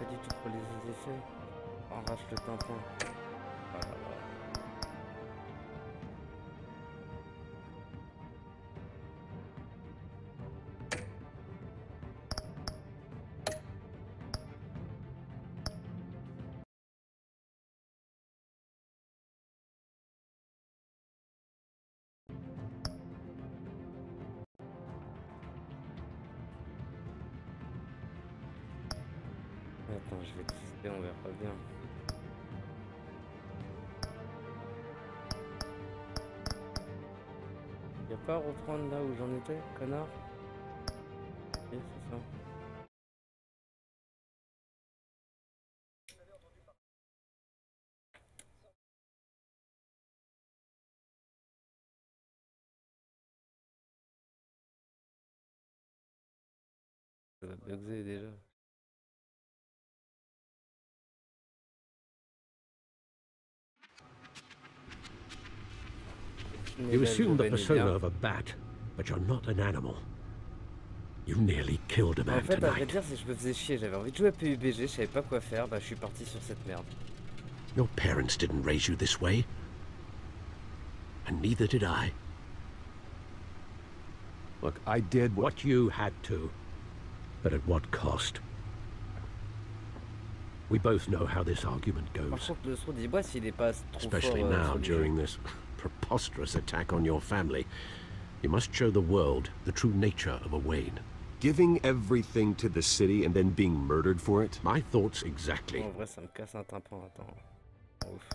pas du tout pour les effets. Arrache le tympan. Ah là là. Attends, je vais tester, on verra bien. Y'a pas à reprendre là où j'en étais, connard? Oui, c'est ça. Ça va bugger déjà. You assume the persona of a bat, but you're not an animal. You nearly killed a man en fait, à vrai tonight. dire, si je me faisais chier, j'avais envie de jouer à PUBG, je savais pas quoi faire, bah je suis parti sur cette merde. Your parents didn't raise you this way, and neither did I. Look, I did what you had to, but at what cost? We both know how this argument Par goes. contre, le son d'Ibois, s'il est pas trop Especially fort, now, during this preposterous attack on your family. You must show the world the true nature of a Wayne. Giving everything to the city and then being murdered for it? My thoughts exactly. En vrai, ça me casse un tympan, attends. Ouf.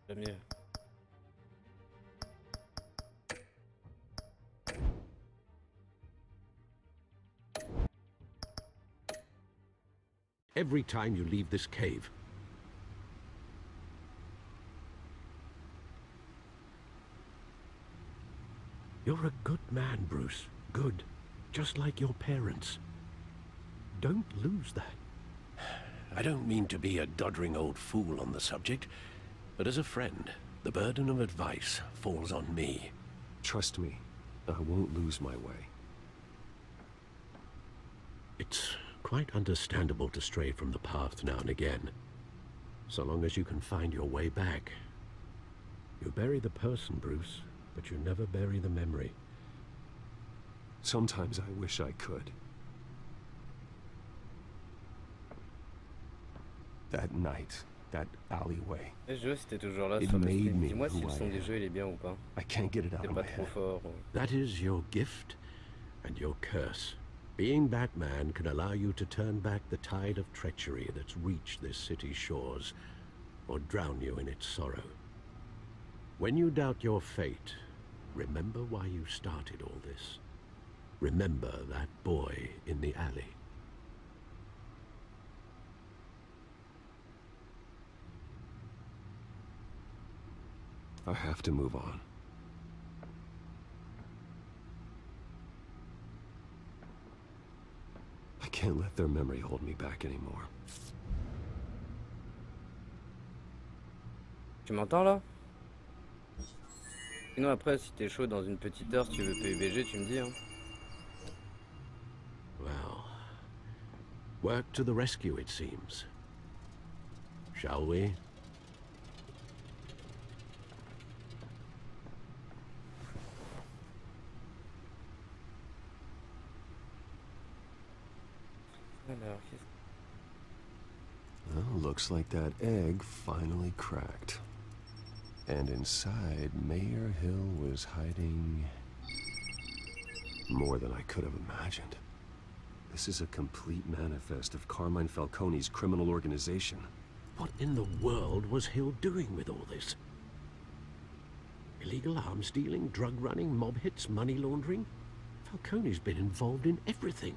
C'est mieux. Every time you leave this cave, you're a good man, Bruce. Good. Just like your parents. Don't lose that. I don't mean to be a doddering old fool on the subject, but as a friend, the burden of advice falls on me. Trust me, I won't lose my way. It's quite understandable to stray from the path now and again, so long as you can find your way back. You bury the person, Bruce, but you never bury the memory. Sometimes I wish I could. That night, that alleyway. Le jeu, c'était toujours là It sur le made stream. me Dis-moi si who le I son du am. jeu il est bien ou pas. I can't get it out C'est of pas my trop head. fort. That is your gift and your curse. Being Batman can allow you to turn back the tide of treachery that's reached this city's shores, or drown you in its sorrow. When you doubt your fate, remember why you started all this. Remember that boy in the alley. I have to move on. I can't let their memory hold me back anymore. Tu m'entends là? Sinon après, si t'es chaud dans une petite heure, si tu veux PUBG, tu me dis hein. Well, work to the rescue, it seems. Shall we? Alors, qu'est-ce Well, looks like that egg finally cracked. And inside, Mayor Hill was hiding more than I could have imagined. This is a complete manifest of Carmine Falcone's criminal organization. What in the world was Hill doing with all this? Illegal arms dealing, drug running, mob hits, money laundering? Falcone's been involved in everything.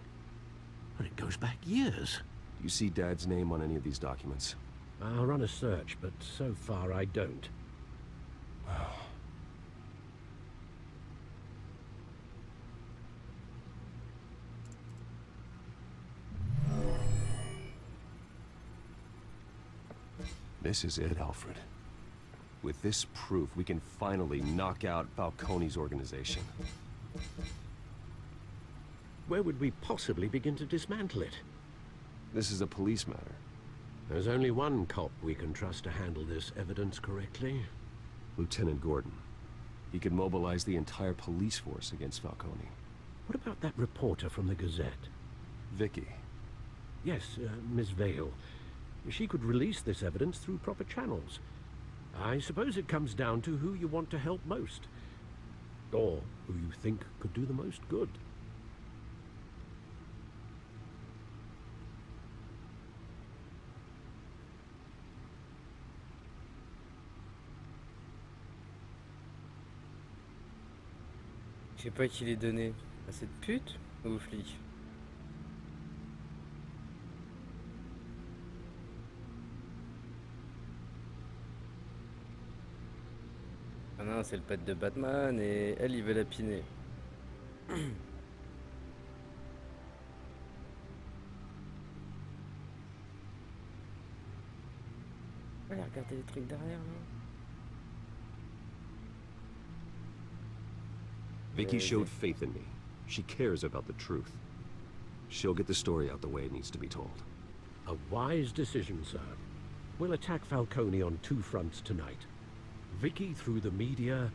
And it goes back years. Do you see Dad's name on any of these documents? I'll run a search, but so far I don't. This is it, Alfred. With this proof, we can finally knock out Falcone's organization. Where would we possibly begin to dismantle it? This is a police matter. There's only one cop we can trust to handle this evidence correctly. Lieutenant Gordon. He could mobilize the entire police force against Falcone. What about that reporter from the Gazette? Vicky. Yes, Miss Vale. She could release this evidence through proper channels. I suppose it comes down to who you want to help most. Or who you think could do the most good. Je sais pas qui les donnait. À cette pute ou au flic? Ah non, c'est le pote de Batman et elle, il veut la piner. Allez, regardez les trucs derrière là. Vicky showed faith in me. She cares about the truth. She'll get the story out the way it needs to be told. A wise decision, sir. We'll attack Falcone on two fronts tonight. Vicky through the media,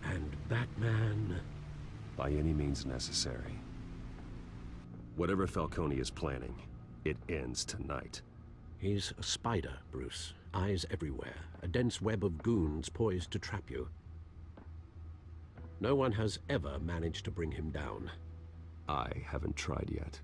and Batman... By any means necessary. Whatever Falcone is planning, it ends tonight. He's a spider, Bruce. Eyes everywhere. A dense web of goons poised to trap you. No one has ever managed to bring him down. I haven't tried yet.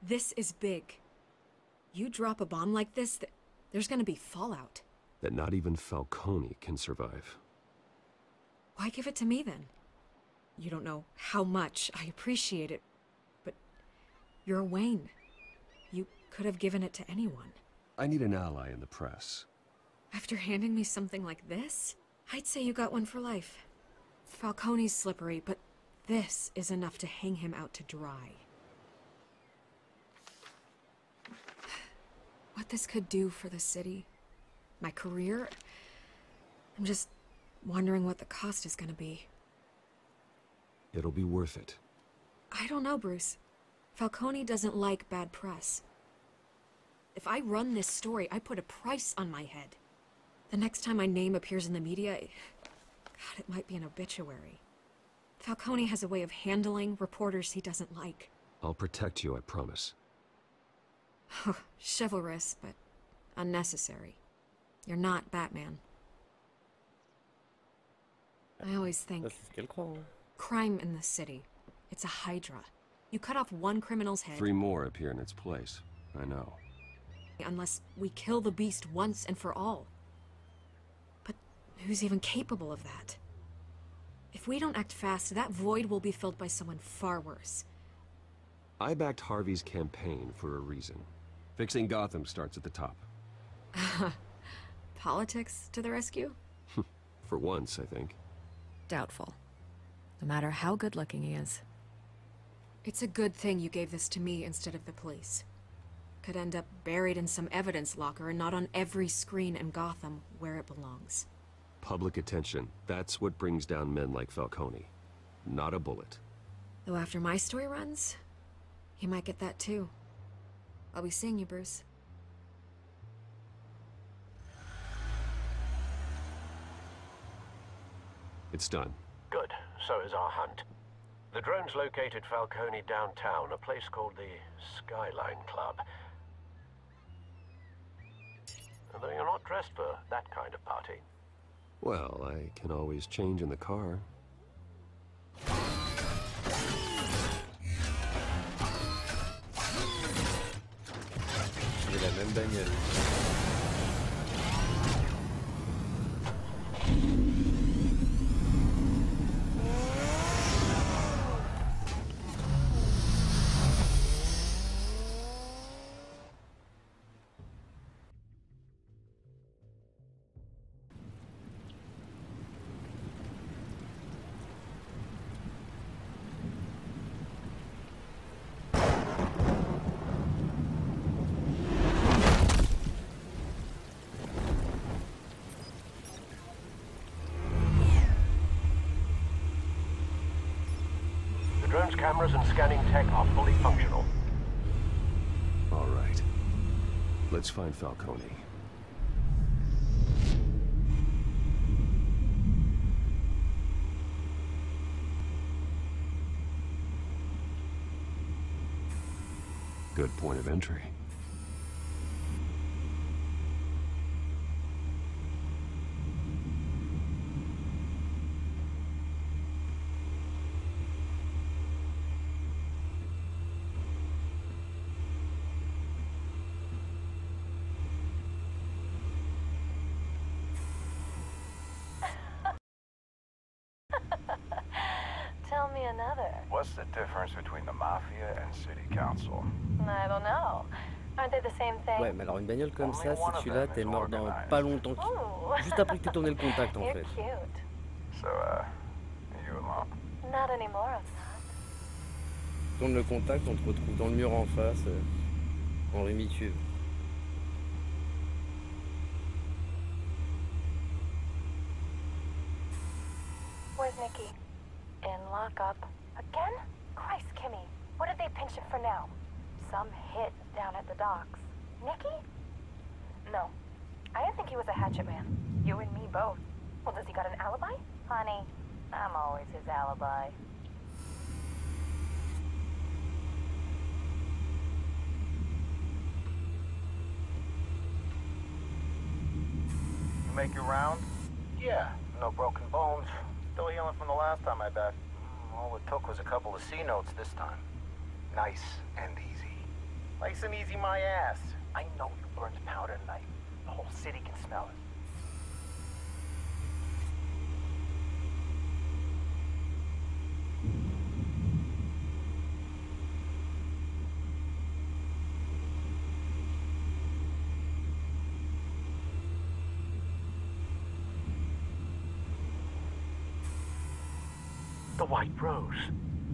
This is big. You drop a bomb like this, there's gonna be fallout. That not even Falcone can survive. Why give it to me then? You don't know how much I appreciate it, but you're Wayne. You could have given it to anyone. I need an ally in the press. After handing me something like this, I'd say you got one for life. Falcone's slippery, but this is enough to hang him out to dry. What this could do for the city, my career, I'm just wondering what the cost is gonna be. It'll be worth it. I don't know, Bruce. Falcone doesn't like bad press. If I run this story, I put a price on my head. The next time my name appears in the media, God, it might be an obituary. Falcone has a way of handling reporters he doesn't like. I'll protect you, I promise. Chivalrous, but unnecessary. You're not Batman. I always think, Ça, c'est ce qu'elle croit. Hein. crime in the city. It's a hydra. You cut off one criminal's head. 3 more appear in its place. I know. Unless we kill the beast once and for all. But who's even capable of that? If we don't act fast, that void will be filled by someone far worse. I backed Harvey's campaign for a reason. Fixing Gotham starts at the top. Politics to the rescue? For once, I think. Doubtful. No matter how good-looking he is. It's a good thing you gave this to me instead of the police. Could end up buried in some evidence locker and not on every screen in Gotham where it belongs. Public attention. That's what brings down men like Falcone. Not a bullet. Though after my story runs, he might get that too. I'll be seeing you, Bruce. It's done. Good. So is our hunt. The drones located Falcone downtown, a place called the Skyline Club. Although you're not dressed for that kind of party. Well, I can always change in the car. J'ai la même bagnole. Surveillance cameras and scanning tech are fully functional. All right. Let's find Falcone. Good point of entry. Tell me another. What's the difference between the Mafia and City Council? I don't know. Aren't they the same thing? Ouais, mais alors une bagnole comme Only ça, one si of tu l'as, them t'es is mort dans organized. pas longtemps. Ooh. Juste après que t'aies tourné le contact en You're fait. cute. So, you alone? Not anymore, I'm not. Tourne le contact, on te retrouve dans le mur en face, en rémituve. Where's Nikki? In lockup. Again? Christ, Kimmy. What did they pinch it for now? Some hit down at the docks. Nikki? No. I didn't think he was a hatchet man. You and me both. Well, does he got an alibi? Honey, I'm always his alibi. You make your round? Yeah, no broken bones. Still healing from the last time I bet. All it took was a couple of C notes this time. Nice and easy. Nice and easy my ass. I know you burned powder tonight. The whole city can smell it. The White Rose.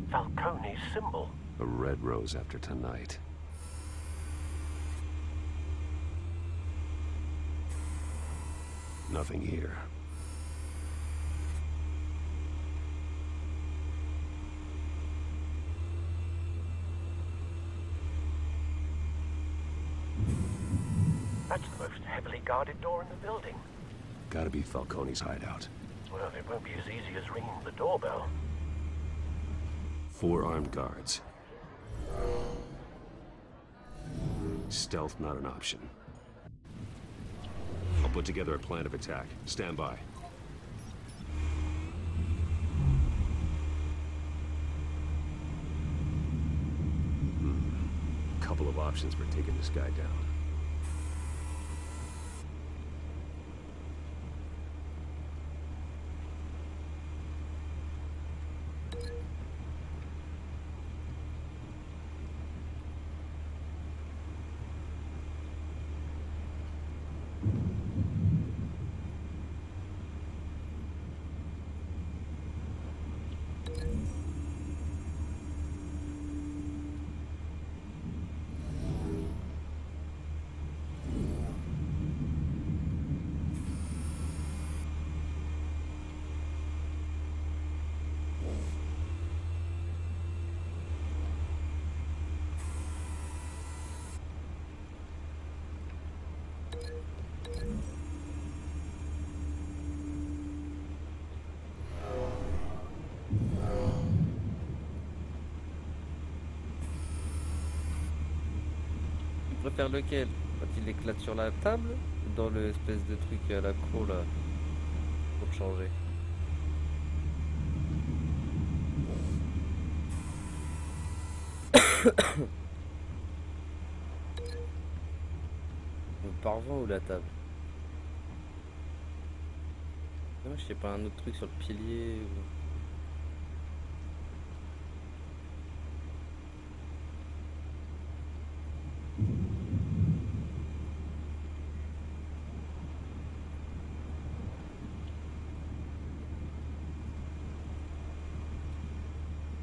Falcone's symbol. A red rose after tonight. Nothing here. That's the most heavily guarded door in the building. Gotta be Falcone's hideout. Well, it won't be as easy as ringing the doorbell. 4 armed guards. Stealth not an option. I'll put together a plan of attack. Stand by. Couple of options for taking this guy down. Tu préfères lequel? Quand il éclate sur la table ou dans le espèce de truc à la cour là? Pour changer. Le parvent ou la table? Non, je sais pas, un autre truc sur le pilier ou...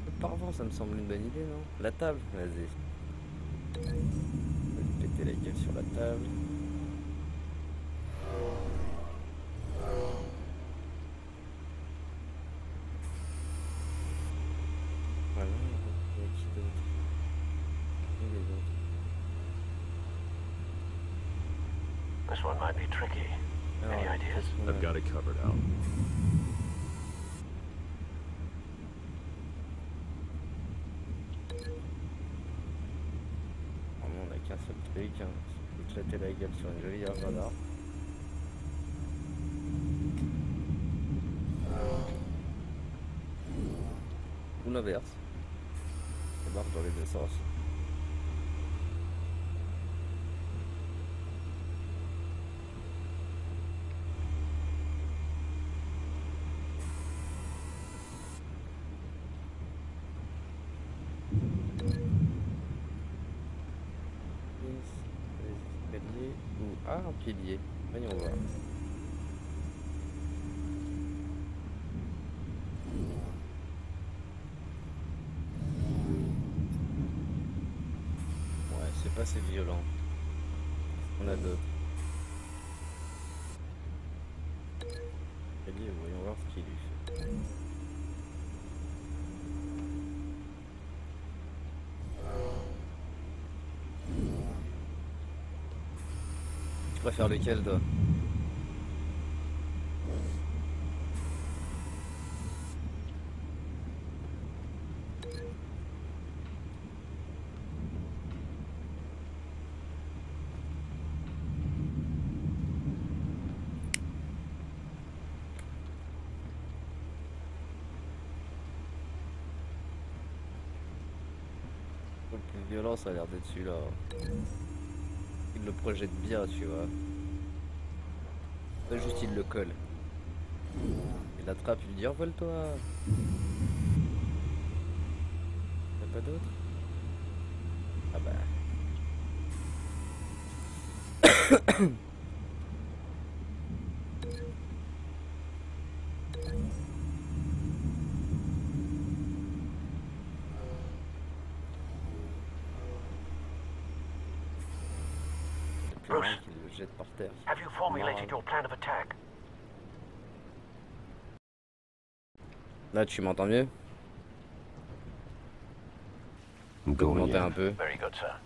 Le parvent, ça me semble une bonne idée, non? La table, vas-y. On va lui péter la gueule sur la table. Voilà. This one might be tricky. Any ideas? I've got it covered, Al. On a qu'un seul truc, hein. Éclater la gueule sur une jolie œuvre d'art. Ou l'inverse. Ça marche dans les deux sens. Les escaliers ou un pilier. Voyons voir. C'est pas assez violent. On a deux. Allez, voyons voir ce qu'il lui fait. Tu préfères lequel, toi? Le plus violent, ça a l'air d'être celui-là. Il le projette bien, tu vois. Pas juste il le colle. Il l'attrape, il lui dit envole-toi. Y'a pas d'autre? Ah bah. Bruce, qu'il le jette par terre. have you formulated your plan of attack? Là, tu m'entends mieux? On peut Going augmenter in. un peu. Very good, sir.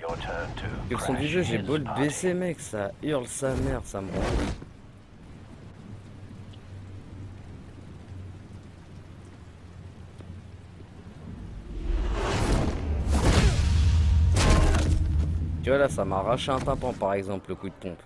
Your turn to Le son du crash jeu, j'ai his beau le party. baisser, mec, ça hurle sa mère, ça me rend fou. Tu vois là, ça m'a arraché un tympan par exemple, le coup de pompe.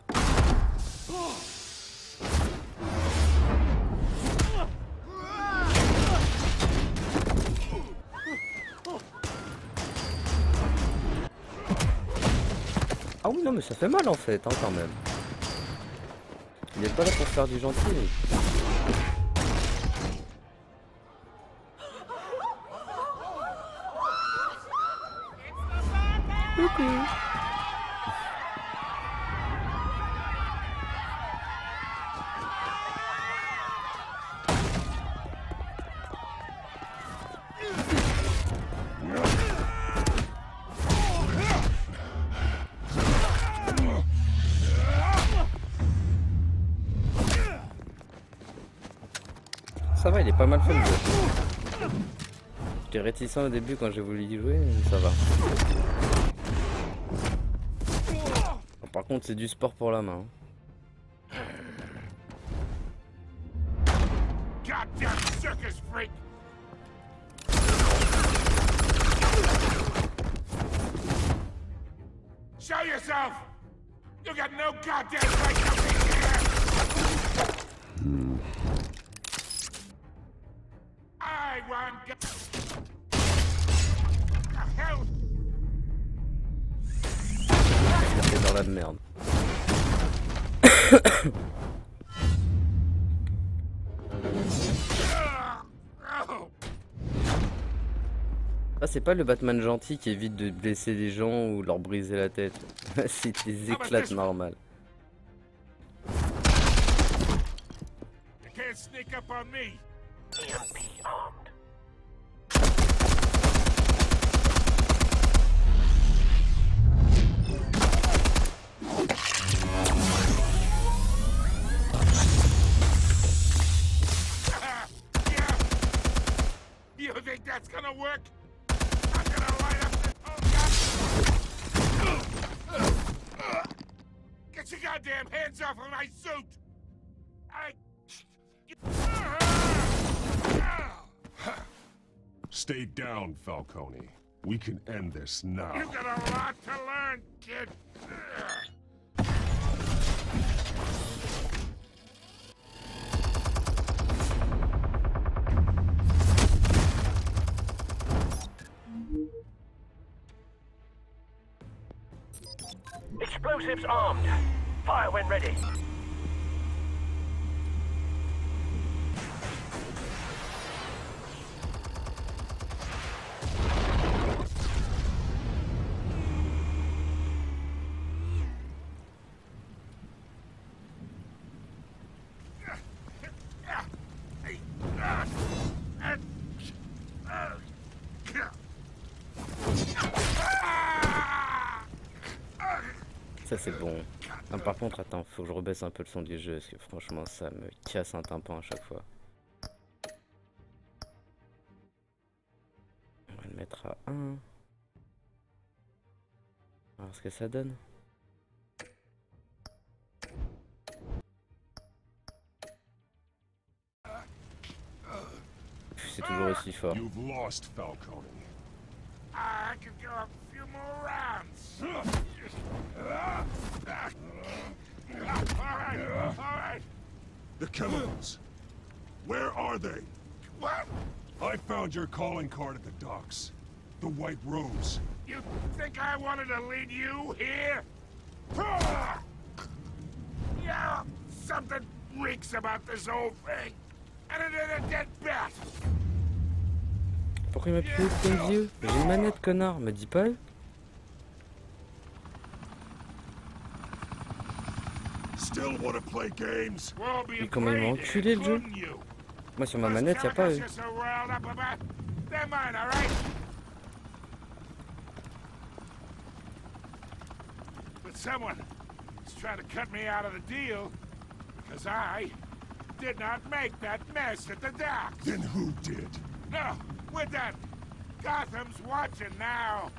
Ah oui, non, mais ça fait mal en fait, hein, quand même. Il est pas là pour faire du gentil. Ça va, il est pas mal fait le jeu. J'étais réticent au début quand j'ai voulu y jouer, mais ça va. Par contre, c'est du sport pour la main. Goddamn circus freak! Show yourself! You got no goddamn right to be here! I want the hell! C'est dans la merde. Ah, c'est pas le Batman gentil qui évite de blesser les gens ou leur briser la tête. C'est des éclates normales. You can't sneak up on me! EMP armed. Yeah! You think that's gonna work? I'm gonna light up this whole gun! Get your goddamn hands off of my suit! Stay down, Falcone. We can end this now. You got a lot to learn, kid. Explosives armed. Fire when ready. Ça c'est bon. Ah, par contre, attends, faut que je rebaisse un peu le son du jeu parce que franchement ça me casse un tympan à chaque fois. On va le mettre à 1. On va voir ce que ça donne. C'est toujours aussi fort. You've lost, Falcone. I could go a few more rounds. All right. The chemicals. Where are they? What? I found your calling card at the docks. The White Rose. You think I wanted to lead you here? Yeah, something reeks about this whole thing. And it is a dead bat. Pourquoi il m'a plus de vieux? J'ai une manette, connard, me dis pas. Still want to play games? Mais comment il m'a enculé le jeu? Moi sur ma manette y'a pas eux. But someone is trying to cut me out of the deal because I did not make that mess at the docks. Then who did? No, with that, Gotham's watching now.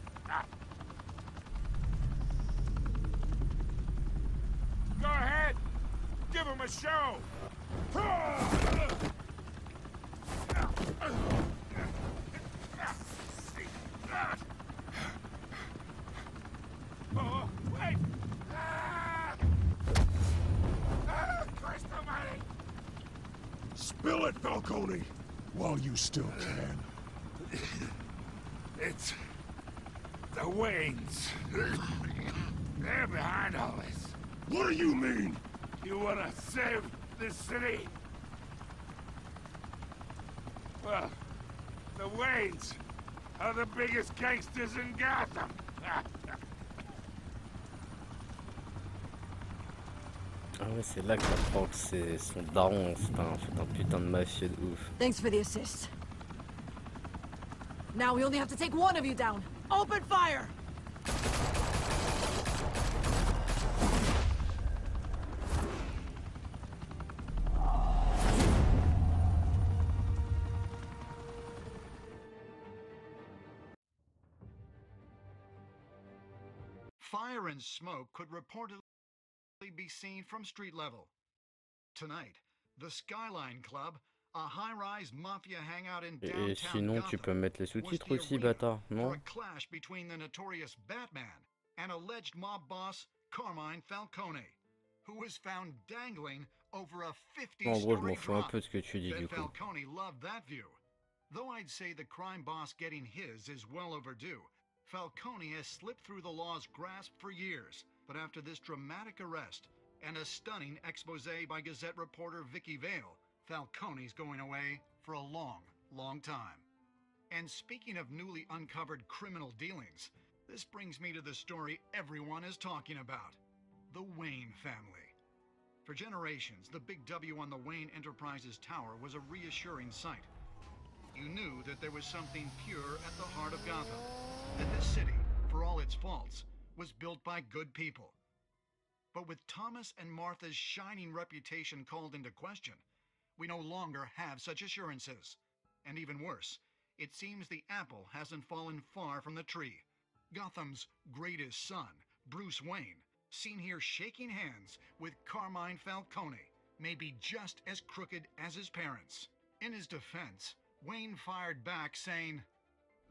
Go ahead, give him a show. Oh, wait! Christ almighty! Spill it, Falcone, while you still can. It's the Waynes. They're behind all this. What do you mean? You wanna save this city? Well, the Waynes are the biggest gangsters in Gotham. Ah ouais, c'est là que t'apprends que c'est son daron, c'est un putain de mafieux de ouf. Thanks for the assist. Now we only have to take one of you down. Open fire! Fire and smoke could reportedly be seen from street level. Tonight, the Skyline Club, a high-rise mafia hangout in downtown Et sinon, tu peux mettre les sous-titres aussi, bâtard, non? for a clash between the notorious Batman and alleged mob boss Carmine Falcone, who was found dangling over a 50-story En gros, je m'en fous un drop. peu de ce que tu dis Bet du coup. Falcone loved that view. Though I'd say the crime boss getting his is well overdue, Falcone has slipped through the law's grasp for years. But after this dramatic arrest and a stunning expose by Gazette reporter Vicky Vale, Falcone's going away for a long, long time. And speaking of newly uncovered criminal dealings, this brings me to the story everyone is talking about: the Wayne family. For generations, the big W on the Wayne Enterprises Tower was a reassuring sight. You knew that there was something pure at the heart of Gotham, that this city, for all its faults, was built by good people. But with Thomas and Martha's shining reputation called into question, we no longer have such assurances. And even worse, it seems the apple hasn't fallen far from the tree. Gotham's greatest son, Bruce Wayne, seen here shaking hands with Carmine Falcone, may be just as crooked as his parents. In his defense, Wayne fired back saying,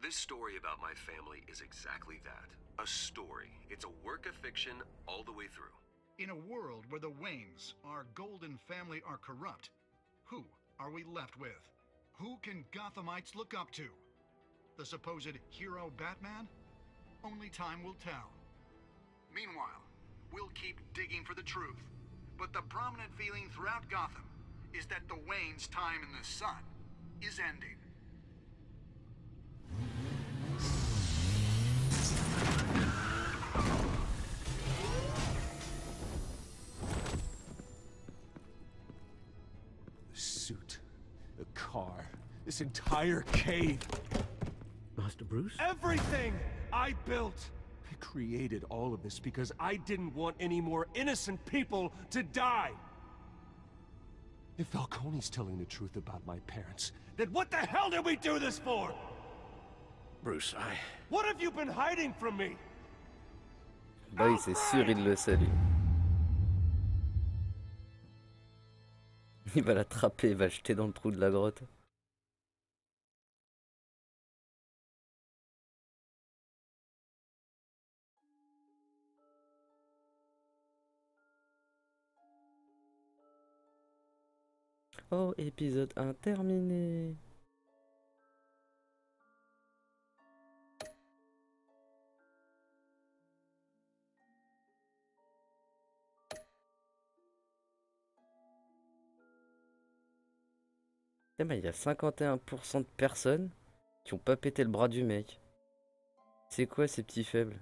This story about my family is exactly that. A story. It's a work of fiction all the way through. in a world where the Waynes, our golden family, are corrupt, who are we left with? Who can Gothamites look up to? The supposed hero Batman? Only time will tell. Meanwhile, we'll keep digging for the truth. But the prominent feeling throughout Gotham is that the Waynes' time in the sun is ending. The suit, the car, this entire cave. Master Bruce? Everything I built! I created all of this because I didn't want any more innocent people to die! If Falcone's telling the truth about my parents, then what the hell did we do this for? Bruce, What have you been hiding from me? Bah oui, c'est sûr, il le sait, lui. Il va l'attraper, il va le jeter dans le trou de la grotte. Oh, épisode 1 terminé. Eh ben, il y a 51% de personnes qui ont pas pété le bras du mec. C'est quoi ces petits faibles?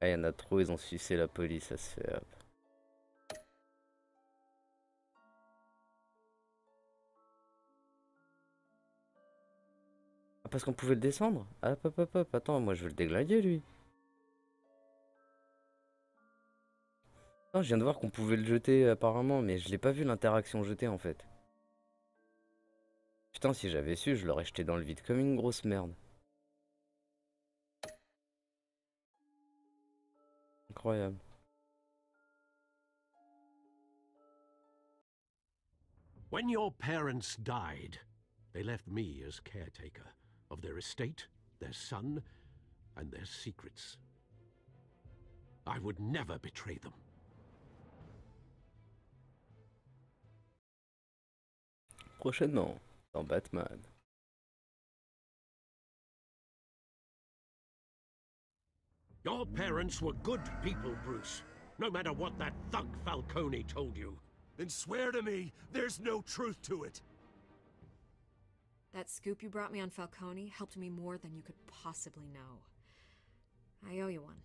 Ah, il y en a trop, ils ont sucé la police, ça se fait. Hop. Ah, parce qu'on pouvait le descendre? Hop, hop, hop, hop, attends, moi je veux le déglinguer lui. Non, je viens de voir qu'on pouvait le jeter apparemment, mais je l'ai pas vu l'interaction jetée en fait. Putain, si j'avais su, je l'aurais jeté dans le vide comme une grosse merde. Incroyable. When your parents died, they left me as caretaker of their estate, their son, and their secrets. I would never betray them. Prochainement, dans Batman. Your parents were good people, Bruce. No matter what that thug Falcone told you. Then swear to me there's no truth to it. That scoop you brought me on Falcone helped me more than you could possibly know. I owe you one.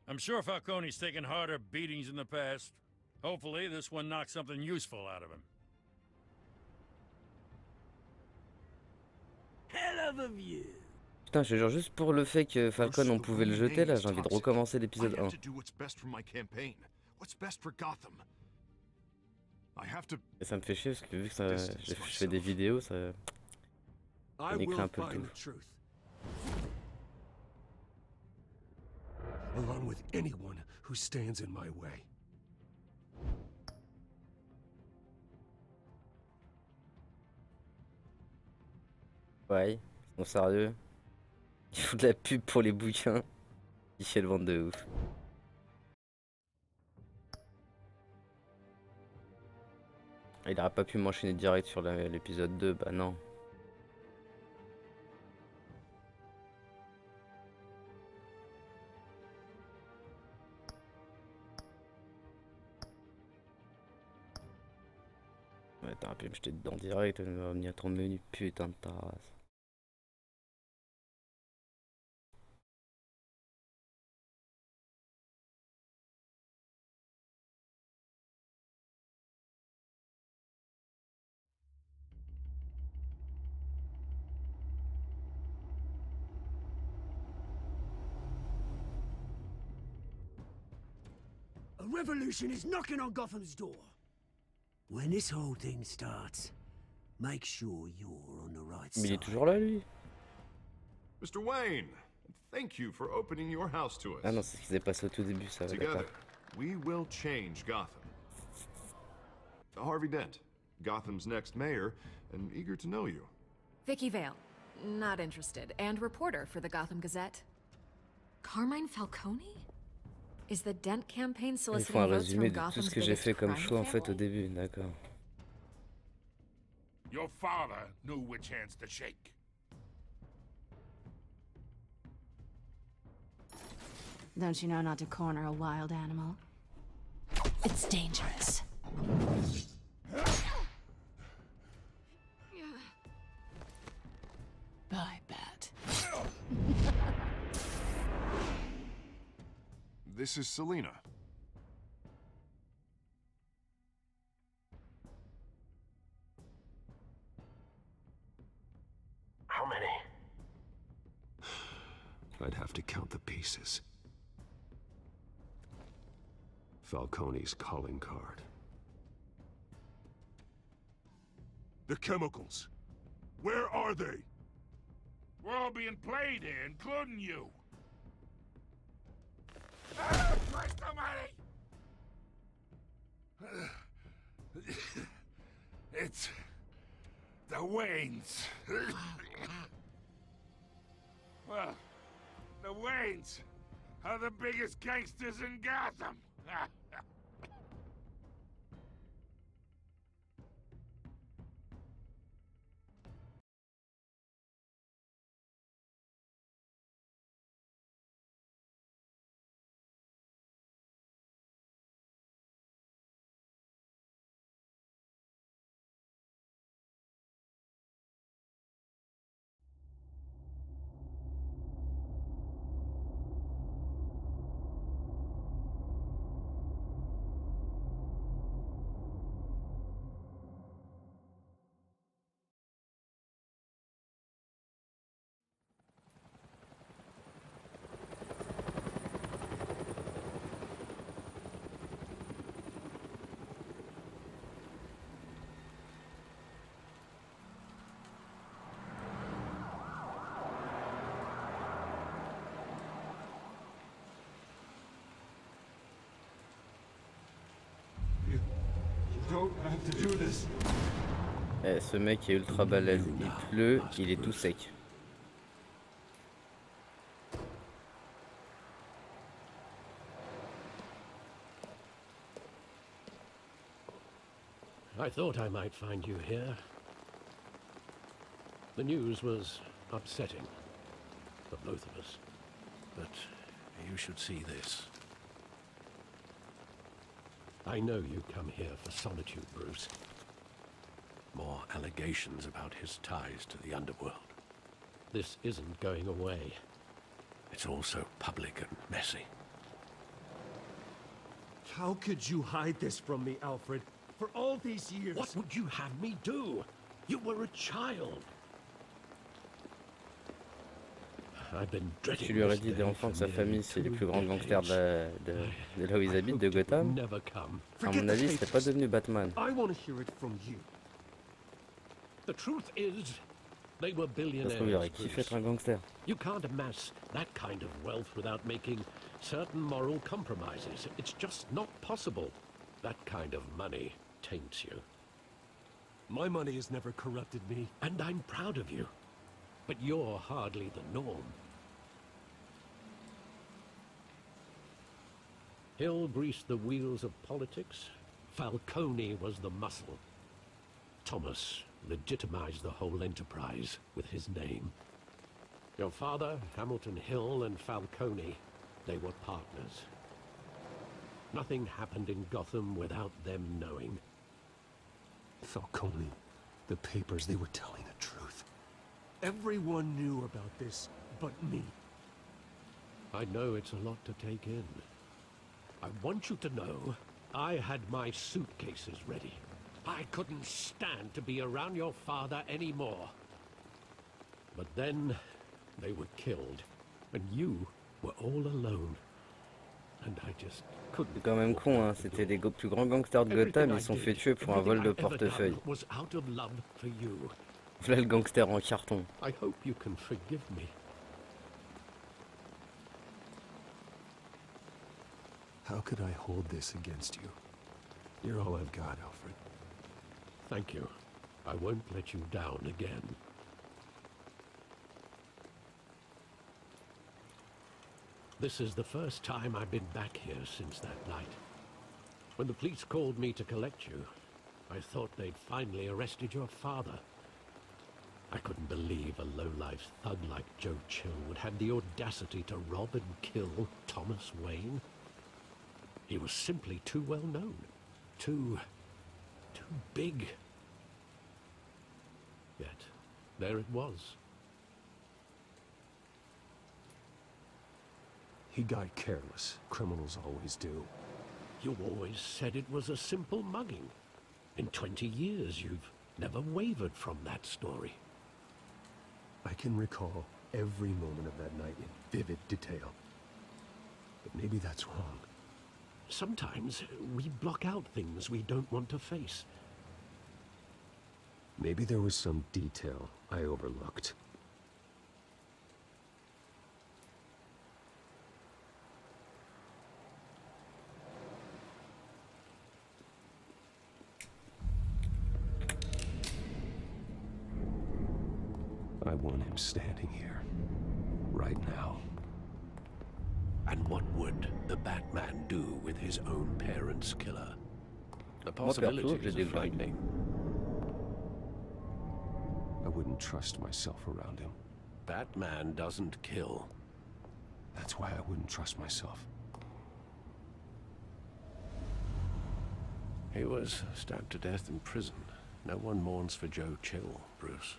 I'm sure Falcone's taken harder beatings in the past. Hopefully, this one knocks something useful out of him. Hell of a view. Putain, je te jure, juste pour le fait que Falcon on pouvait le jeter, là j'ai envie de recommencer l'épisode 1. Et ça me fait chier parce que vu que ça, je fais des vidéos, ça décrit un peu le tout. Along with anyone who stands in my way. Ouais, ils sont sérieux. Ils font de la pub pour les bouquins. Ils fait le vendre de ouf. Il aurait pas pu m'enchaîner direct sur l'épisode 2, bah non. Ouais, t'aurais pu me jeter dedans direct, venir à ton menu, putain de ta race. A revolution is knocking on Gotham's door. When this whole thing starts, Make sure you're on the right Mais il est side. toujours là, lui? Mr. Wayne, thank you for opening your house to us. Ah non, c'est ce qui s'est passé au tout début, ça va, d'accord. Together, we will change Gotham. Harvey Dent, Gotham's next mayor, and eager to know you. Vicky Vale, not interested, and reporter for the Gotham Gazette. Carmine Falcone? Is the Dent campaign Ils font soliciting un votes résumé from de tout Gotham's ce que j'ai biggest fait comme crime choix en fait au family? début, d'accord. Your father knew which hands to shake. Don't you know not to corner a wild animal? It's dangerous. Bye, Bat. This is Selina. How many? I'd have to count the pieces. Falcone's calling card. The chemicals. Where are they? We're all being played here, including you. Ah, Christ almighty! It's the Waynes. Well, the Waynes are the biggest gangsters in Gotham. Eh, ce mec est ultra balèze. Il pleut, il est tout sec. I thought I might find you here. The news was upsetting for both of us. But you should see this. I know you come here for solitude, Bruce. More allegations about his ties to the underworld. This isn't going away. It's all so public and messy. How could you hide this from me, Alfred? For all these years... What would you have me do? You were a child. I've been dreading Tu lui aurais this dit des day enfants de for sa nearly famille, c'est les 2 plus grands gangsters decades. de là où ils habitent, de Gotham. À mon avis, il serait pas devenu Batman. I want to hear it from you. The truth is, they were Ça se billionaires. trouve, il aurait kiffé être un gangster. You can't amass that kind of wealth without making certain moral compromises. It's just not possible. That kind of money taints you. My money has never corrupted me. And I'm proud of you. But you're hardly the norm. Hill greased the wheels of politics. Falcone was the muscle. Thomas legitimized the whole enterprise with his name. Your father, Hamilton Hill, and Falcone, they were partners. Nothing happened in Gotham without them knowing. Falcone, the papers, they were telling the truth. Everyone knew about this but me. I know it's a lot to take in. I want you to know I had my suitcases ready. I couldn't stand to be around your father anymore. But then they were killed, and you were all alone. and I just couldn't. C'est quand même con, hein. C'était les plus grands gangsters de Gotham, ils se sont fait tuer pour un vol de portefeuille. Was out of love for you. Voilà le gangster en carton. I hope you can forgive me. How could I hold this against you? You're all I've got, Alfred. Thank you. I won't let you down again. This is the first time I've been back here since that night. When the police called me to collect you, I thought they'd finally arrested your father. I couldn't believe a low-life thug like Joe Chill would have the audacity to rob and kill Thomas Wayne. He was simply too well known. Too big. Yet, there it was. He got careless. Criminals always do. You always said it was a simple mugging. In 20 years, you've never wavered from that story. I can recall every moment of that night in vivid detail. But maybe that's wrong. Sometimes we block out things we don't want to face. Maybe there was some detail I overlooked. I want him standing here, right now. And what would the Batman do with his own parents' killer? The possibilities are frightening. I wouldn't trust myself around him. Batman doesn't kill. That's why I wouldn't trust myself. He was stabbed to death in prison. No one mourns for Joe Chill, Bruce.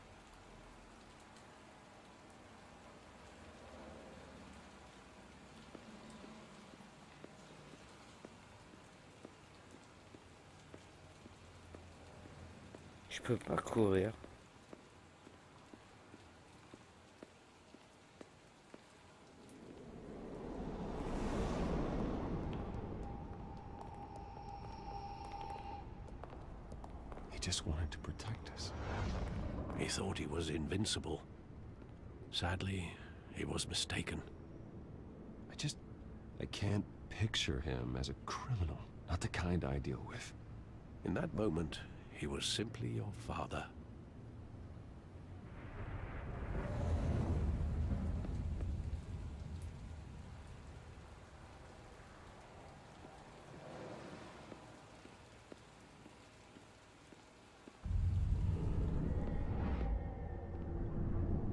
Je peux pas courir. He just wanted to protect us. He thought he was invincible. Sadly, he was mistaken. I can't picture him as a criminal. Not the kind I deal with. In that moment, he was simply your father.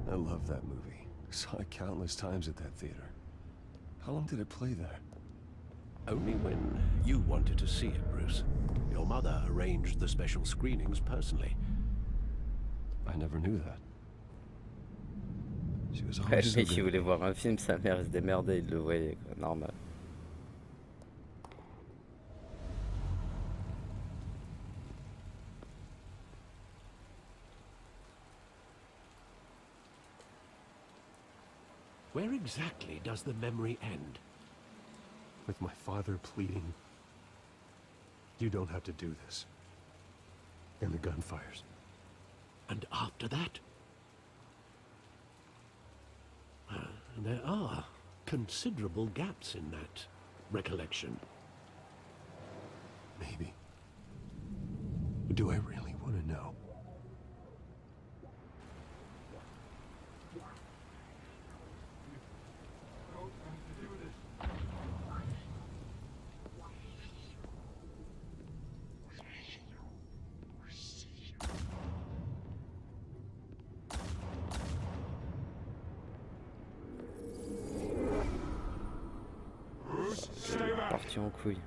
I love that movie. Saw it countless times at that theater. How long did it play there? Only when you wanted to see it, Bruce. Your mother arranged the special screenings personally. I never knew that. She was Le always so mec qui good. voulait voir un film, sa mère elle se démerdait, il le voyait, quoi, normal. Where exactly does the memory end? With my father pleading, "You don't have to do this." And the gunfires. And after that? There are considerable gaps in that recollection. Maybe. Do I really want to know? Parti en couille.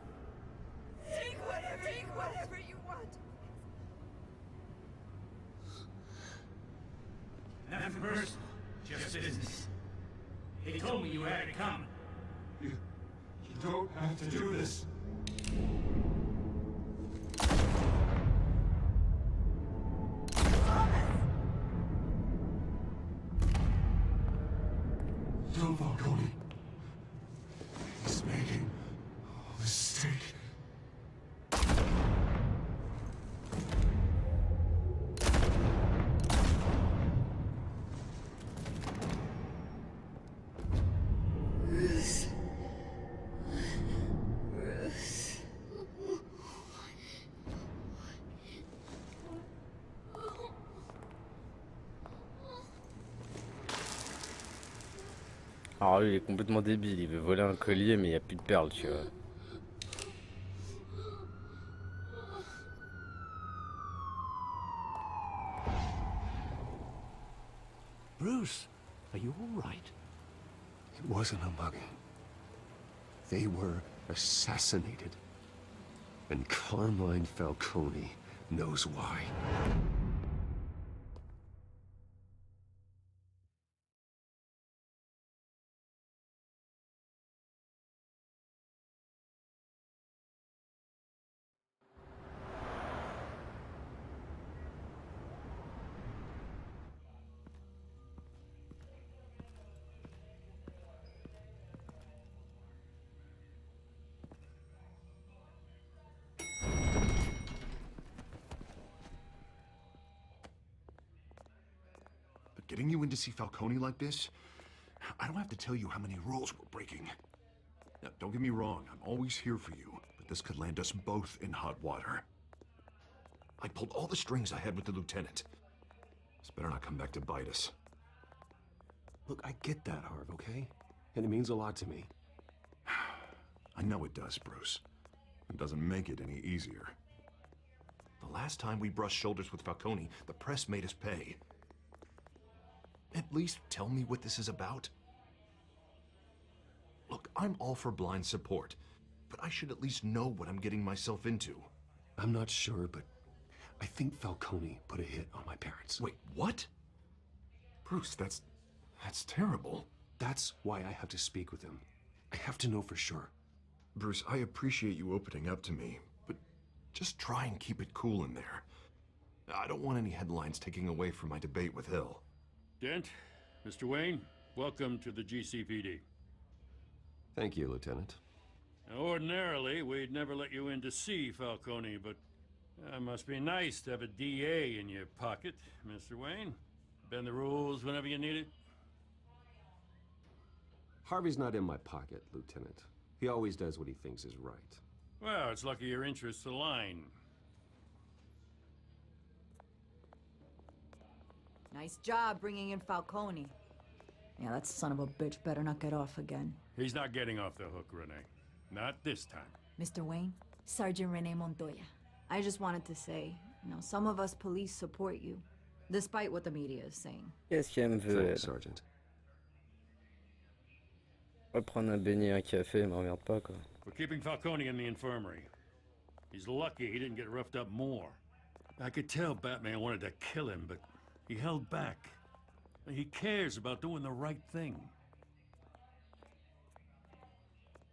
Take whatever you want. Nothing personal, just business. He told me you had to come. You don't have to do this. Don't, Falcone. He's making Alors lui, il est complètement débile, il veut voler un collier, mais il n'y a plus de perles, tu vois. Bruce, are you all right? It wasn't a mugging. They were assassinated. And Carmine Falcone knows why. But getting you in to see Falcone like this, I don't have to tell you how many rules we're breaking. Now, don't get me wrong, I'm always here for you, but this could land us both in hot water. I pulled all the strings I had with the lieutenant. This better not come back to bite us. Look, I get that, Harv, okay? And it means a lot to me. I know it does, Bruce. It doesn't make it any easier. The last time we brushed shoulders with Falcone, the press made us pay. At least tell me what this is about. Look, I'm all for blind support, but I should at least know what I'm getting myself into. I'm not sure, but I think Falcone put a hit on my parents. Wait, what? Bruce, that's terrible. That's why I have to speak with him. I have to know for sure. Bruce, I appreciate you opening up to me, but just try and keep it cool in there. I don't want any headlines taking away from my debate with Hill. Dent, Mr. Wayne, welcome to the GCPD. Thank you, Lieutenant. Now, ordinarily, we'd never let you in to see Falcone, but it must be nice to have a DA in your pocket, Mr. Wayne. Bend the rules whenever you need it. Harvey's not in my pocket, Lieutenant. He always does what he thinks is right. Well, it's lucky your interests align. Nice job bringing in Falcone. Yeah, that son of a bitch better not get off again. He's not getting off the hook, Renee. Not this time. Mr. Wayne, Sergeant Renee Montoya. I just wanted to say, some of us police support you, despite what the media is saying. Qu'est-ce qu'elle me veut, elle? Sergeant. On va prendre un beignet, un café, m'emmerde pas, quoi. We're keeping Falcone in the infirmary. He's lucky he didn't get roughed up more. I could tell Batman wanted to kill him, but he held back. He cares about doing the right thing.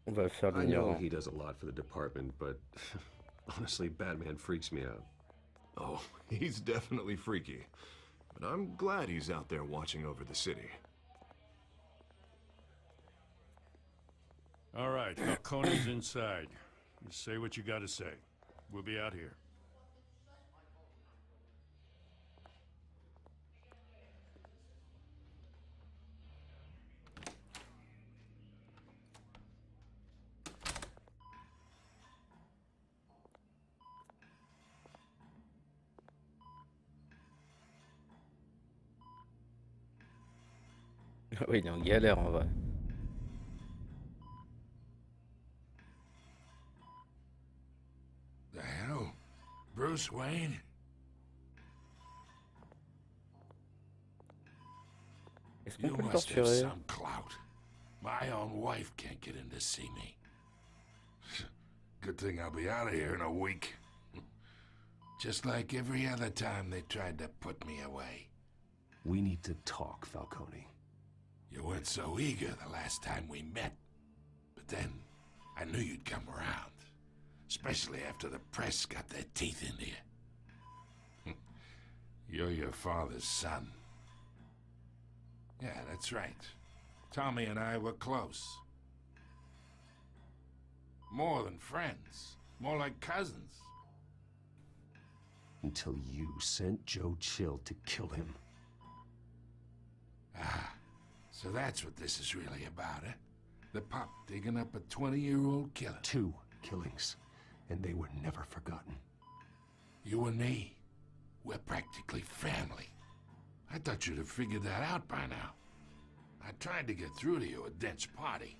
On va faire I know l'ignorant. he does a lot for the department, but honestly, Batman freaks me out. Oh, he's definitely freaky. But I'm glad he's out there watching over the city. All right, Falcone's inside. You say what you gotta say. We'll be out here. Oui, il est en galère en vrai. The hell? Bruce Wayne? Est-ce qu'on You peut le must have torturer? some clout. My own wife can't get in to see me. Good thing I'll be out of here in a week. Just like every other time they tried to put me away. We need to talk, Falcone. You weren't so eager the last time we met. But then, I knew you'd come around. Especially after the press got their teeth into you. You're your father's son. Yeah, that's right. Tommy and I were close. More than friends. More like cousins. Until you sent Joe Chill to kill him. Ah, so that's what this is really about, eh? The pup digging up a 20-year-old killer. 2 killings, and they were never forgotten. You and me, we're practically family. I thought you'd have figured that out by now. I tried to get through to you at Dent's party.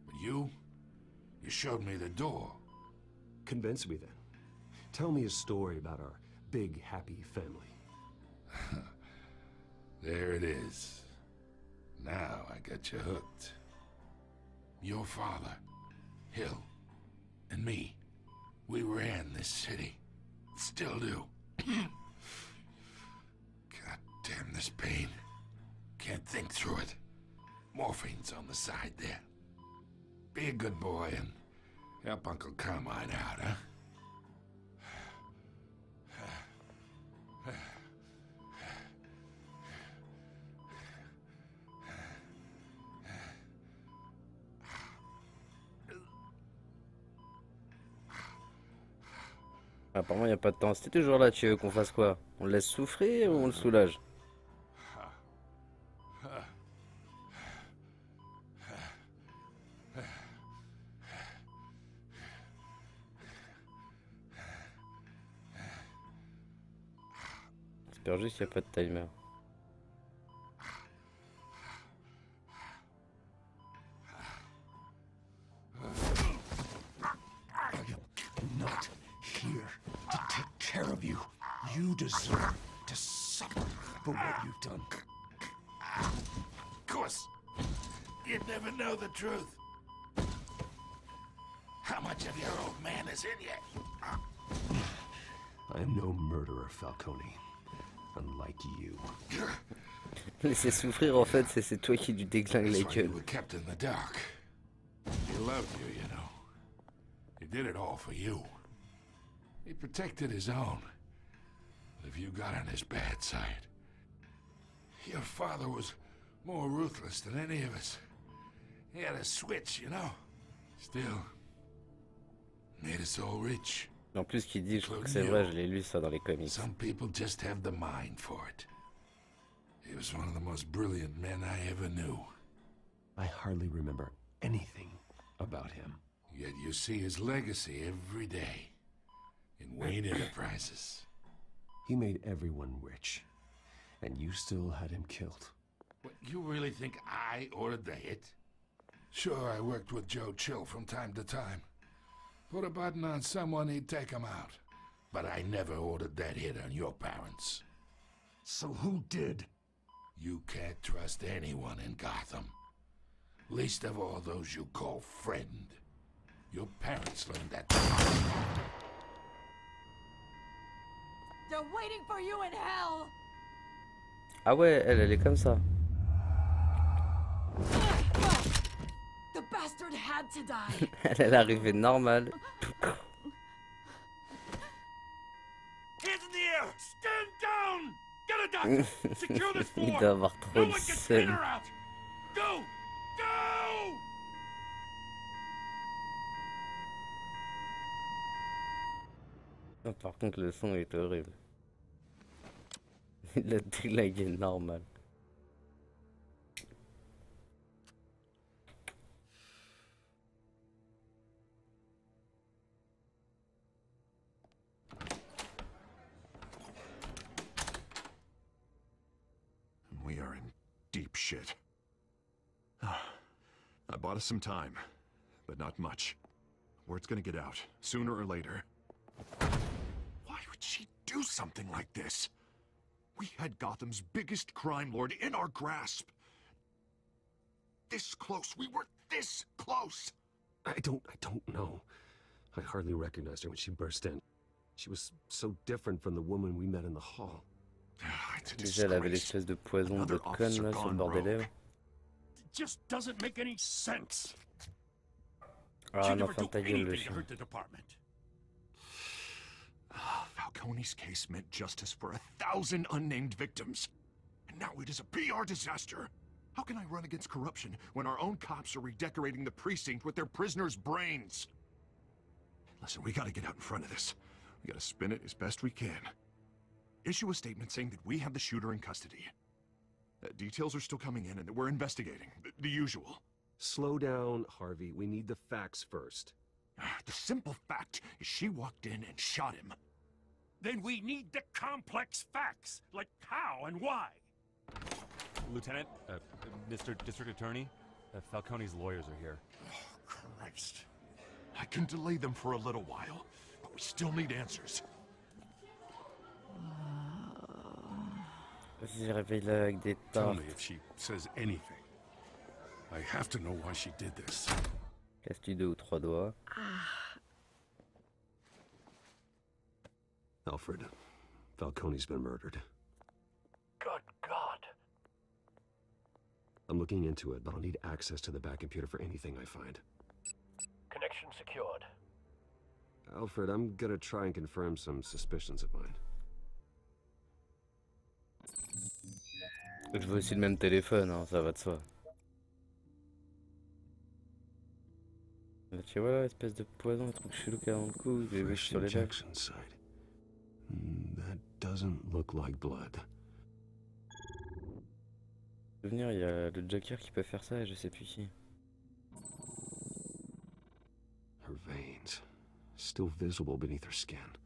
But you showed me the door. Convince me then. Tell me a story about our big, happy family. There it is. Now I got you hooked. Your father, Hill, and me, we ran this city. Still do. God damn this pain. Can't think through it. Morphine's on the side there. Be a good boy and help Uncle Carmine out, huh? Apparemment, il n'y a pas de temps. C'était toujours là, tu veux qu'on fasse quoi? On le laisse souffrir ou on le soulage? J'espère juste qu'il n'y a pas de timer. Not here to take care of you. You deserve to suffer for what you've done. Of course. You'd never know the truth. How much of your old man is in you? I am no murderer, Falcone. Unlike you. Laisser souffrir, en fait, c'est toi qui lui déglingue les You gueules. were kept in the dark. He loved you, you know. He did it all for you. He protected his own. If you got on his bad side. Your father was more ruthless than any of us. He had a switch, you know. Still, made us all rich. En plus, qu'il dit, je crois que c'est vrai, je l'ai lu ça dans les comics. Some people just have the mind for it. He was one of the most brilliant men I ever knew. I hardly remember anything about him. Yet you see his legacy every day in Wayne Enterprises. He made everyone rich, and you still had him killed. What, you really think I ordered the hit? Sure, I worked with Joe Chill from time to time. Put a button on someone, he'd take him out. But I never ordered that hit on your parents. So who did? You can't trust anyone in Gotham. Least of all those you call friend. Your parents learned that. They're waiting for you in hell! Ah ouais, elle est comme ça. The bastard had to die. Elle est arrivée normale. Hands in the air! Stand down! Get a doctor! Secure this Il floor! doit avoir trop No de one can seum. spin her out! Go! Go! Ah, par contre, le son est horrible. Il a déglingué normal. We are in deep shit. I bought us some time, but not much. Word's gonna get out, sooner or later. Why would she do something like this? We had Gotham's biggest crime lord in our grasp. This close. We were this close. I don't know. I hardly recognized her when she burst in. She was so different from the woman we met in the hall. Déjà, elle avait l'espèce de poison de conne là sur le bord des lèvres. It just doesn't make any sense. Ah non, ferme ta gueule, le chien. Falcone's case meant justice for 1,000 unnamed victims. And now it is a PR disaster. How can I run against corruption when our own cops are redecorating the precinct with their prisoners' brains? Listen, we gotta get out in front of this. We gotta spin it as best we can. Issue a statement saying that we have the shooter in custody. Details are still coming in and that we're investigating. The usual. Slow down, Harvey. We need the facts first. The simple fact is she walked in and shot him. Then we need the complex facts, like how and why. Lieutenant, Mr. District Attorney, Falcone's lawyers are here. Oh, Christ. I can delay them for a little while, but we still need answers. Vas-y, réveille-la avec des Tell tartes. me if she says anything. I have to know why she did this. Casse-tu 2 ou 3 doigts. Alfred, Falcone's been murdered. Good God. I'm looking into it, but I'll need access to the back computer for anything I find. Connection secured. Alfred, I'm gonna try and confirm some suspicions of mine. Je veux aussi le même téléphone, hein, ça va de soi. Tu vois là, espèce de poison, un truc chelou qu'il y a dans le cou, j'ai vu sur les lèvres. Injection site. That doesn't look like blood. Souvenir, il y a le Joker qui peut faire ça et je sais plus qui. Her veins, still visible beneath her skin.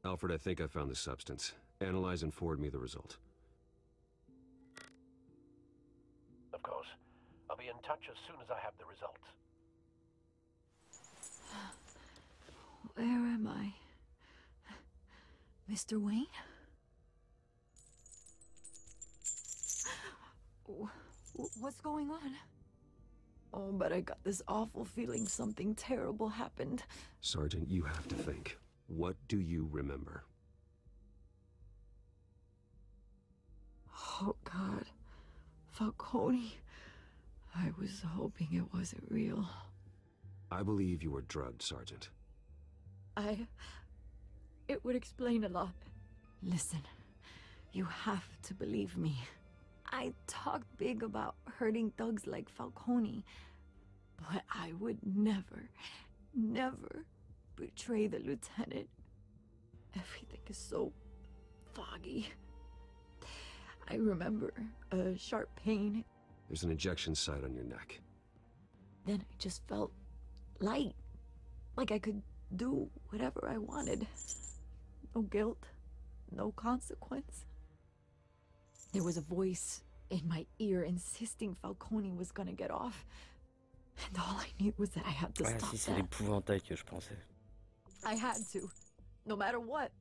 Alfred, I think I found the substance. Analyze and forward me the result. Of course. I'll be in touch as soon as I have the results. Where am I? Mr. Wayne? What's going on? Oh, but I got this awful feeling something terrible happened. Sergeant, you have to think. What do you remember? Oh, God. Falcone. I was hoping it wasn't real. I believe you were drugged, Sergeant. It would explain a lot. Listen, you have to believe me. I talked big about hurting thugs like Falcone, but I would never, never betray the lieutenant. Everything is so foggy. I remember a sharp pain. There's an injection site on your neck. Then I just felt light, like I could do whatever I wanted. No guilt, no consequence. There was a voice in my ear insisting Falcone was gonna get off. And all I knew was that I had to stop Si, c'est that. l'épouvantail que je pensais. I had to, no matter what.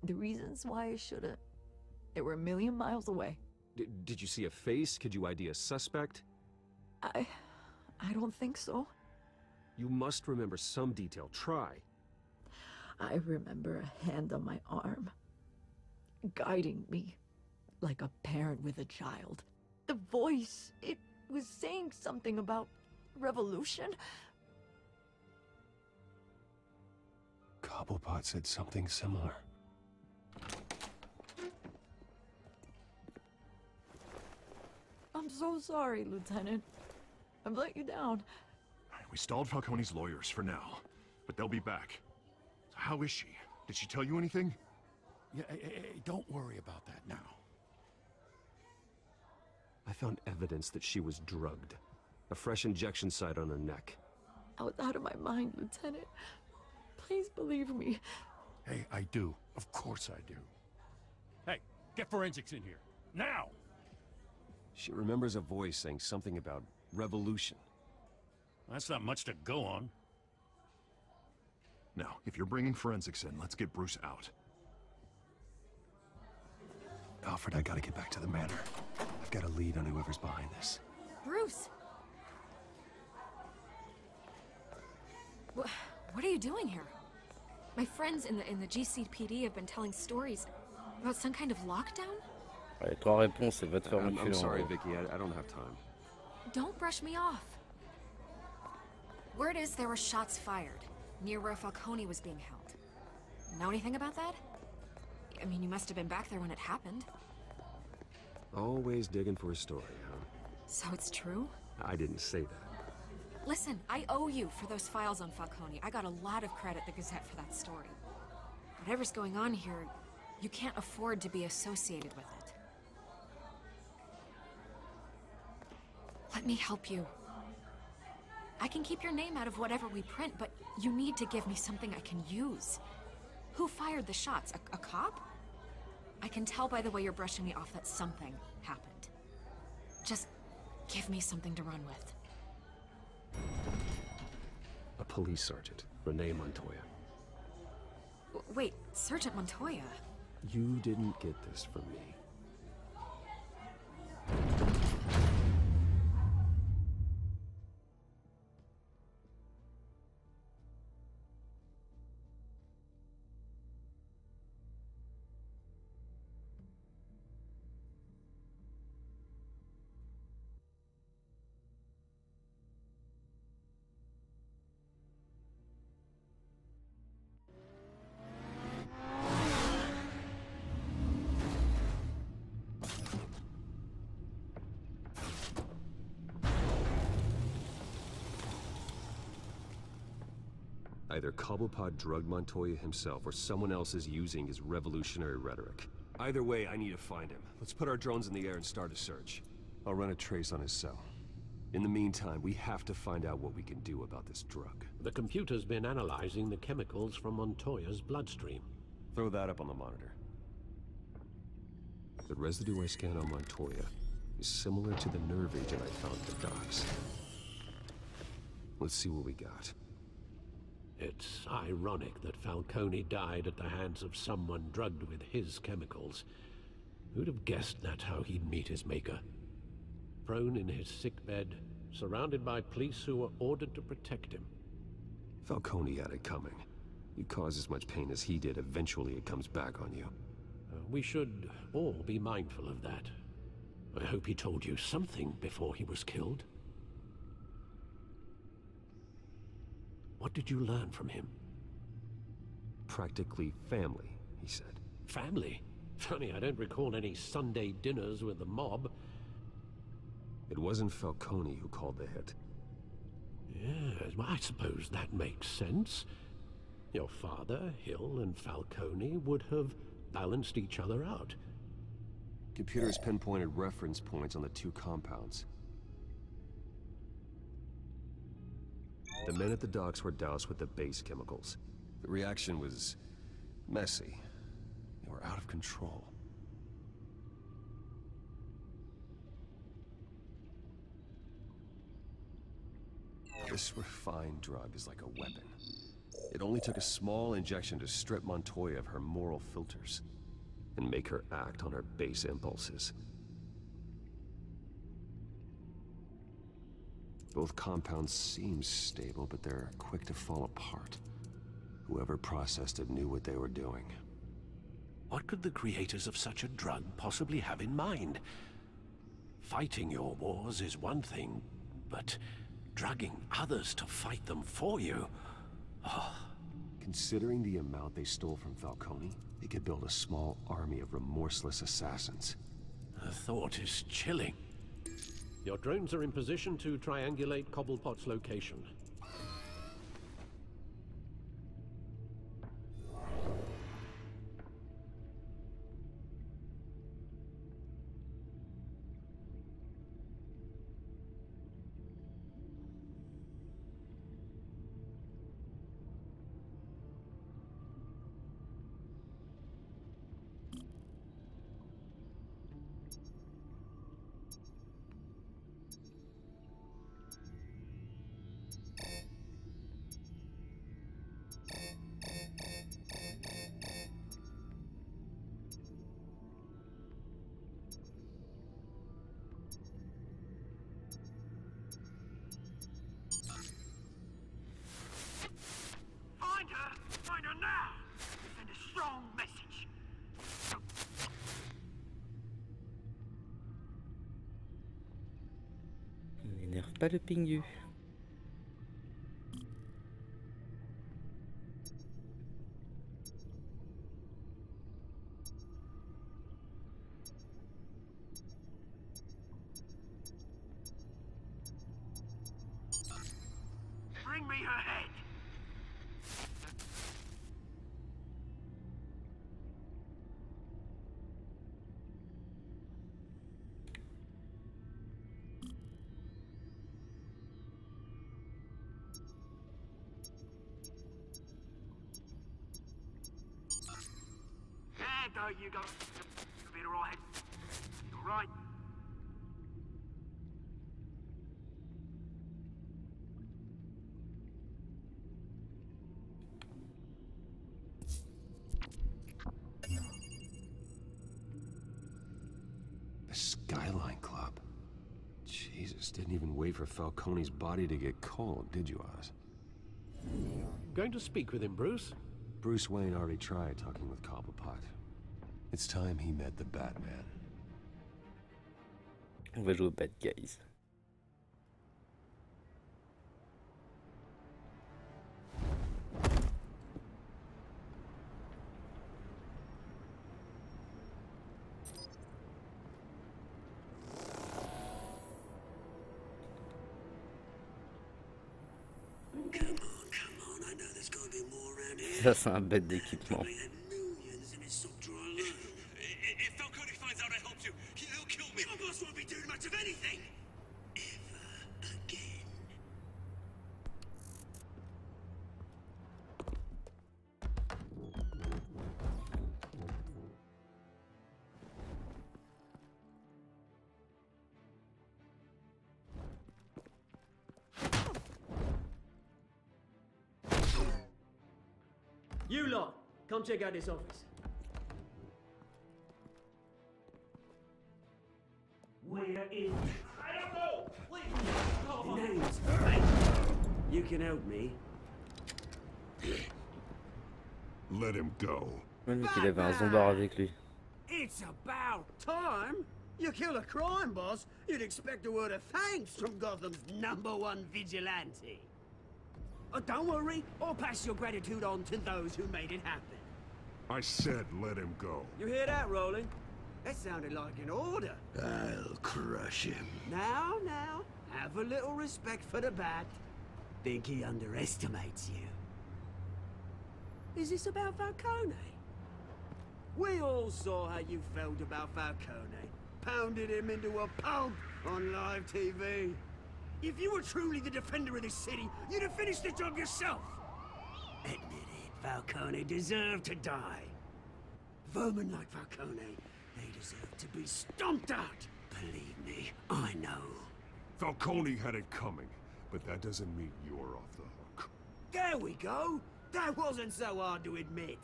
The reasons why I shouldn't, they were a million miles away. Did you see a face? Could you ID a suspect? I don't think so. You must remember some detail. Try. I remember a hand on my arm, guiding me like a parent with a child. The voice, it was saying something about revolution. Cobblepot said something similar. I'm so sorry, Lieutenant. I've let you down. We stalled Falcone's lawyers for now, but they'll be back. So how is she? Did she tell you anything? Yeah, hey, don't worry about that now. I found evidence that she was drugged. A fresh injection site on her neck. I was out of my mind, Lieutenant. Please believe me. Hey, I do. Of course I do. Hey, get forensics in here. Now! She remembers a voice saying something about revolution. That's not much to go on. Now, if you're bringing forensics in, let's get Bruce out. Alfred, I gotta get back to the manor. I've got a lead on whoever's behind this. Bruce! What are you doing here? My friends in the GCPD have been telling stories about some kind of lockdown? Ouais, 3 réponses et va te faire I'm reculer en sorry, gros. Vicky, I don't have time. Don't brush me off. Word is there were shots fired near where Falcone was being held. Know anything about that? I mean, you must have been back there when it happened. Always digging for a story, huh? So it's true? I didn't say that. Listen, I owe you for those files on Falcone. I got a lot of credit at the Gazette for that story. Whatever's going on here, you can't afford to be associated with it. Let me help you. I can keep your name out of whatever we print, but you need to give me something I can use. Who fired the shots? A cop? I can tell by the way you're brushing me off that something happened. Just give me something to run with. A police sergeant, Renee Montoya. Wait, Sergeant Montoya? You didn't get this from me. Either Cobblepot drugged Montoya himself, or someone else is using his revolutionary rhetoric. Either way, I need to find him. Let's put our drones in the air and start a search. I'll run a trace on his cell. In the meantime, we have to find out what we can do about this drug. The computer's been analyzing the chemicals from Montoya's bloodstream. Throw that up on the monitor. The residue I scanned on Montoya is similar to the nerve agent I found at the docks. Let's see what we got. It's ironic that Falcone died at the hands of someone drugged with his chemicals. Who'd have guessed that's how he'd meet his maker? Prone in his sickbed, surrounded by police who were ordered to protect him. Falcone had it coming. You cause as much pain as he did, eventually it comes back on you. We should all be mindful of that. I hope he told you something before he was killed. What did you learn from him? Practically family, he said. Family? Funny, I don't recall any Sunday dinners with the mob. It wasn't Falcone who called the hit. Yes, well, I suppose that makes sense. Your father, Hill, and Falcone would have balanced each other out. Computers pinpointed reference points on the two compounds. The men at the docks were doused with the base chemicals. The reaction was messy. They were out of control. This refined drug is like a weapon. It only took a small injection to strip Montoya of her moral filters and make her act on her base impulses. Both compounds seem stable, but they're quick to fall apart. Whoever processed it knew what they were doing. What could the creators of such a drug possibly have in mind? Fighting your wars is one thing, but drugging others to fight them for you? Oh. Considering the amount they stole from Falcone, they could build a small army of remorseless assassins. The thought is chilling. Your drones are in position to triangulate Cobblepot's location. N'énerve pas le pingu. Bring me her head. bad, though, you got a bit alright. Alright? The Skyline Club. Jesus, didn't even wait for Falcone's body to get cold, did you, Oz? Going to speak with him, Bruce? Bruce Wayne already tried talking with Cobblepot. It's time he met the Batman. On va jouer aux bad guys. Ça, c'est un bête d'équipement. If Falcone finds out I helped you, he'll kill me. Your boss won't be doing much of anything. Ever again. You lot, come check out this office. Where is... I don't know! Please! Names, right? You can help me. Let him go. Même qu'il avait un zombard avec lui. It's about time! You kill a crime boss, you'd expect a word of thanks from Gotham's #1 vigilante. Don't worry, I'll pass your gratitude on to those who made it happen. I said let him go. You hear that, Roland? That sounded like an order. I'll crush him. Now, have a little respect for the Bat. Think he underestimates you. Is this about Falcone? We all saw how you felt about Falcone. Pounded him into a pulp on live TV. If you were truly the defender of this city, you'd have finished the job yourself. Admit it, Falcone deserved to die. Vermin like Falcone, they deserve to be stomped out. Believe me, I know. Falcone had it coming, but that doesn't mean you're off the hook. There we go. That wasn't so hard to admit,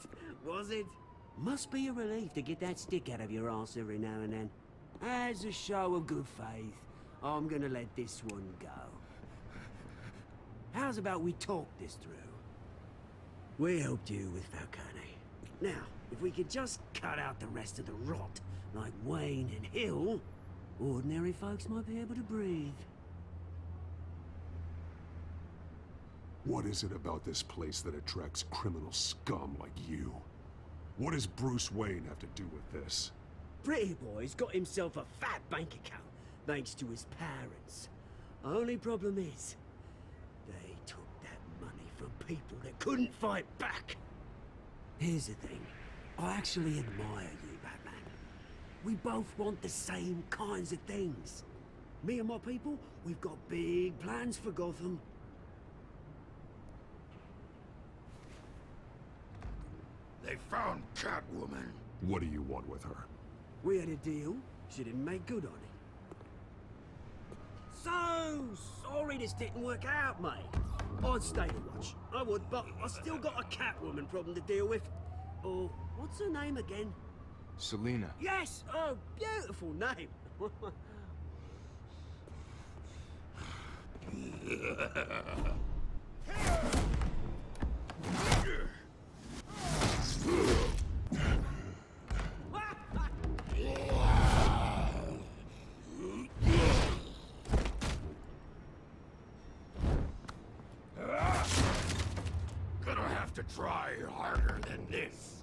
was it? Must be a relief to get that stick out of your arse every now and then. As a show of good faith, I'm gonna let this one go. How's about we talk this through? We helped you with Falcone. Now, if we could just cut out the rest of the rot, like Wayne and Hill, ordinary folks might be able to breathe. What is it about this place that attracts criminal scum like you? What does Bruce Wayne have to do with this? Pretty Boy's got himself a fat bank account, thanks to his parents. Only problem is, they took that money from people that couldn't fight back. Here's the thing, I actually admire you, Batman. We both want the same kinds of things. Me and my people, we've got big plans for Gotham. They found Catwoman. What do you want with her? We had a deal. She didn't make good on it. So sorry this didn't work out, mate. I'd stay to watch. I would, but I still got a Catwoman problem to deal with. Oh, what's her name again? Selina. Yes! Oh, beautiful name. Gonna have to try harder than this.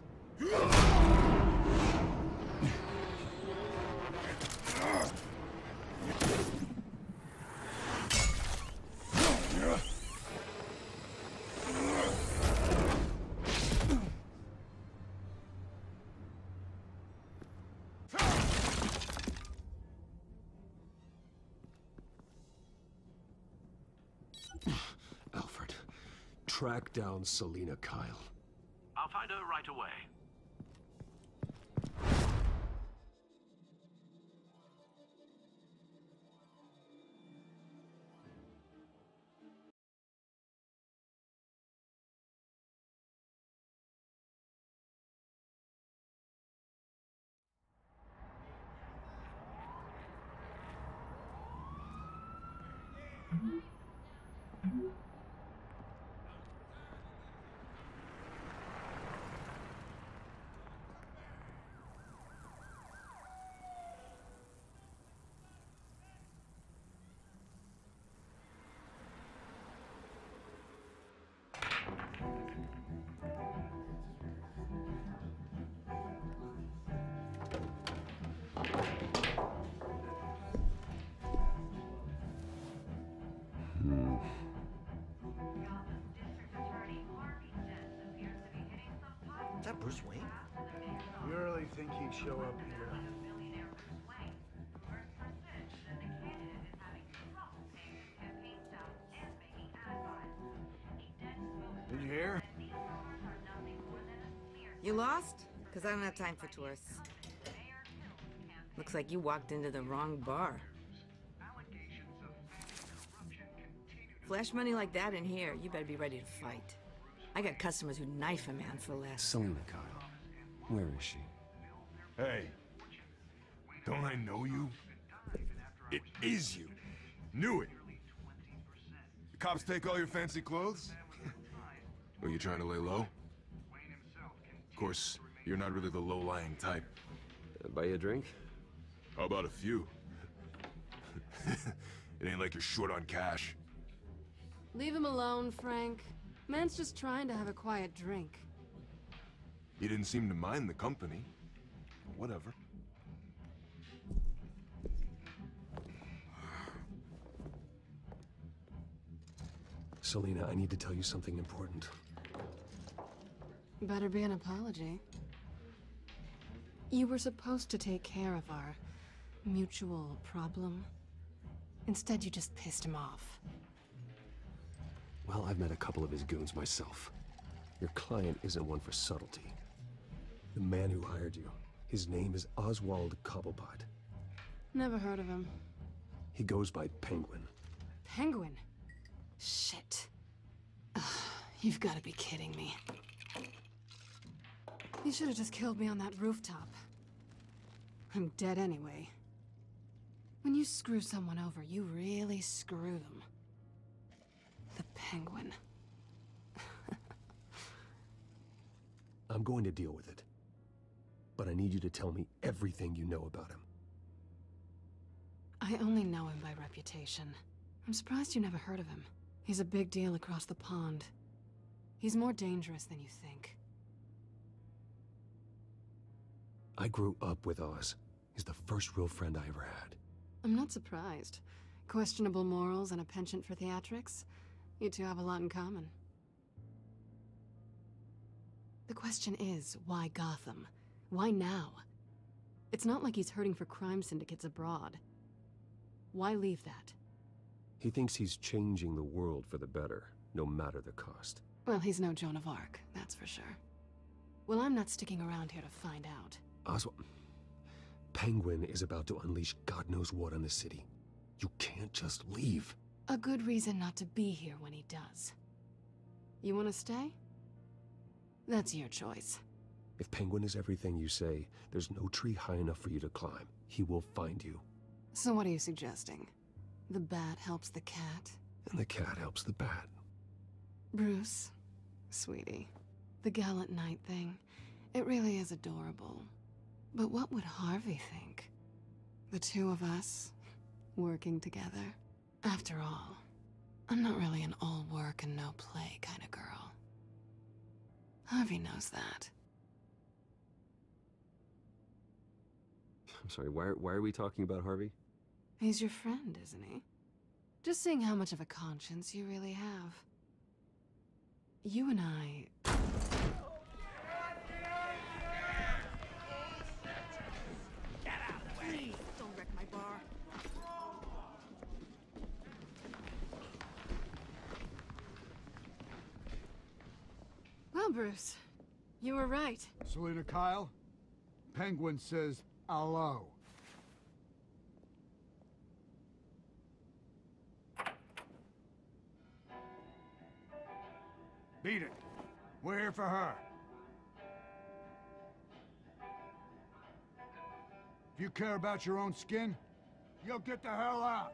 Alfred, track down Selina Kyle. I'll find her right away. Is that Bruce Wayne? You really think he'd show up here? Did you hear? You lost? Because I don't have time for tourists. Looks like you walked into the wrong bar. Flash money like that in here, you better be ready to fight. I got customers who'd knife a man for less. Selena Kyle. Where is she? Hey. Don't I know you? It is you. Knew it. The cops take all your fancy clothes? Were you trying to lay low? Of course, you're not really the low-lying type. Buy you a drink? How about a few? It ain't like you're short on cash. Leave him alone, Frank. Man's just trying to have a quiet drink. You didn't seem to mind the company. Whatever. Selena, I need to tell you something important. Better be an apology. You were supposed to take care of our mutual problem. Instead, you just pissed him off. Well, I've met a couple of his goons myself. Your client isn't one for subtlety. The man who hired you, his name is Oswald Cobblepot. Never heard of him. He goes by Penguin. Penguin? Shit. Ugh, you've got to be kidding me. You should have just killed me on that rooftop. I'm dead anyway. When you screw someone over, you really screw them. The Penguin. I'm going to deal with it. But I need you to tell me everything you know about him. I only know him by reputation. I'm surprised you never heard of him. He's a big deal across the pond. He's more dangerous than you think. I grew up with Oz. He's the first real friend I ever had. I'm not surprised. Questionable morals and a penchant for theatrics. You two have a lot in common. The question is, why Gotham? Why now? It's not like he's hurting for crime syndicates abroad. Why leave that? He thinks he's changing the world for the better, no matter the cost. Well, he's no Joan of Arc, that's for sure. Well, I'm not sticking around here to find out. Oswald, Penguin is about to unleash God knows what on the city. You can't just leave. A good reason not to be here when he does. You want to stay? That's your choice. If Penguin is everything you say, there's no tree high enough for you to climb. He will find you. So what are you suggesting? The bat helps the cat? And the cat helps the bat. Bruce, sweetie, the gallant knight thing, it really is adorable. But what would Harvey think? The two of us, working together? After all, I'm not really an all work and no play kind of girl. Harvey knows that. I'm sorry, why are we talking about Harvey? He's your friend, isn't he? Just seeing how much of a conscience you really have. You and I... Get out of the way! Please, don't wreck my bar. Well, Bruce, you were right. Selena Kyle, Penguin says hello. Beat it. We're here for her. If you care about your own skin, you'll get the hell out.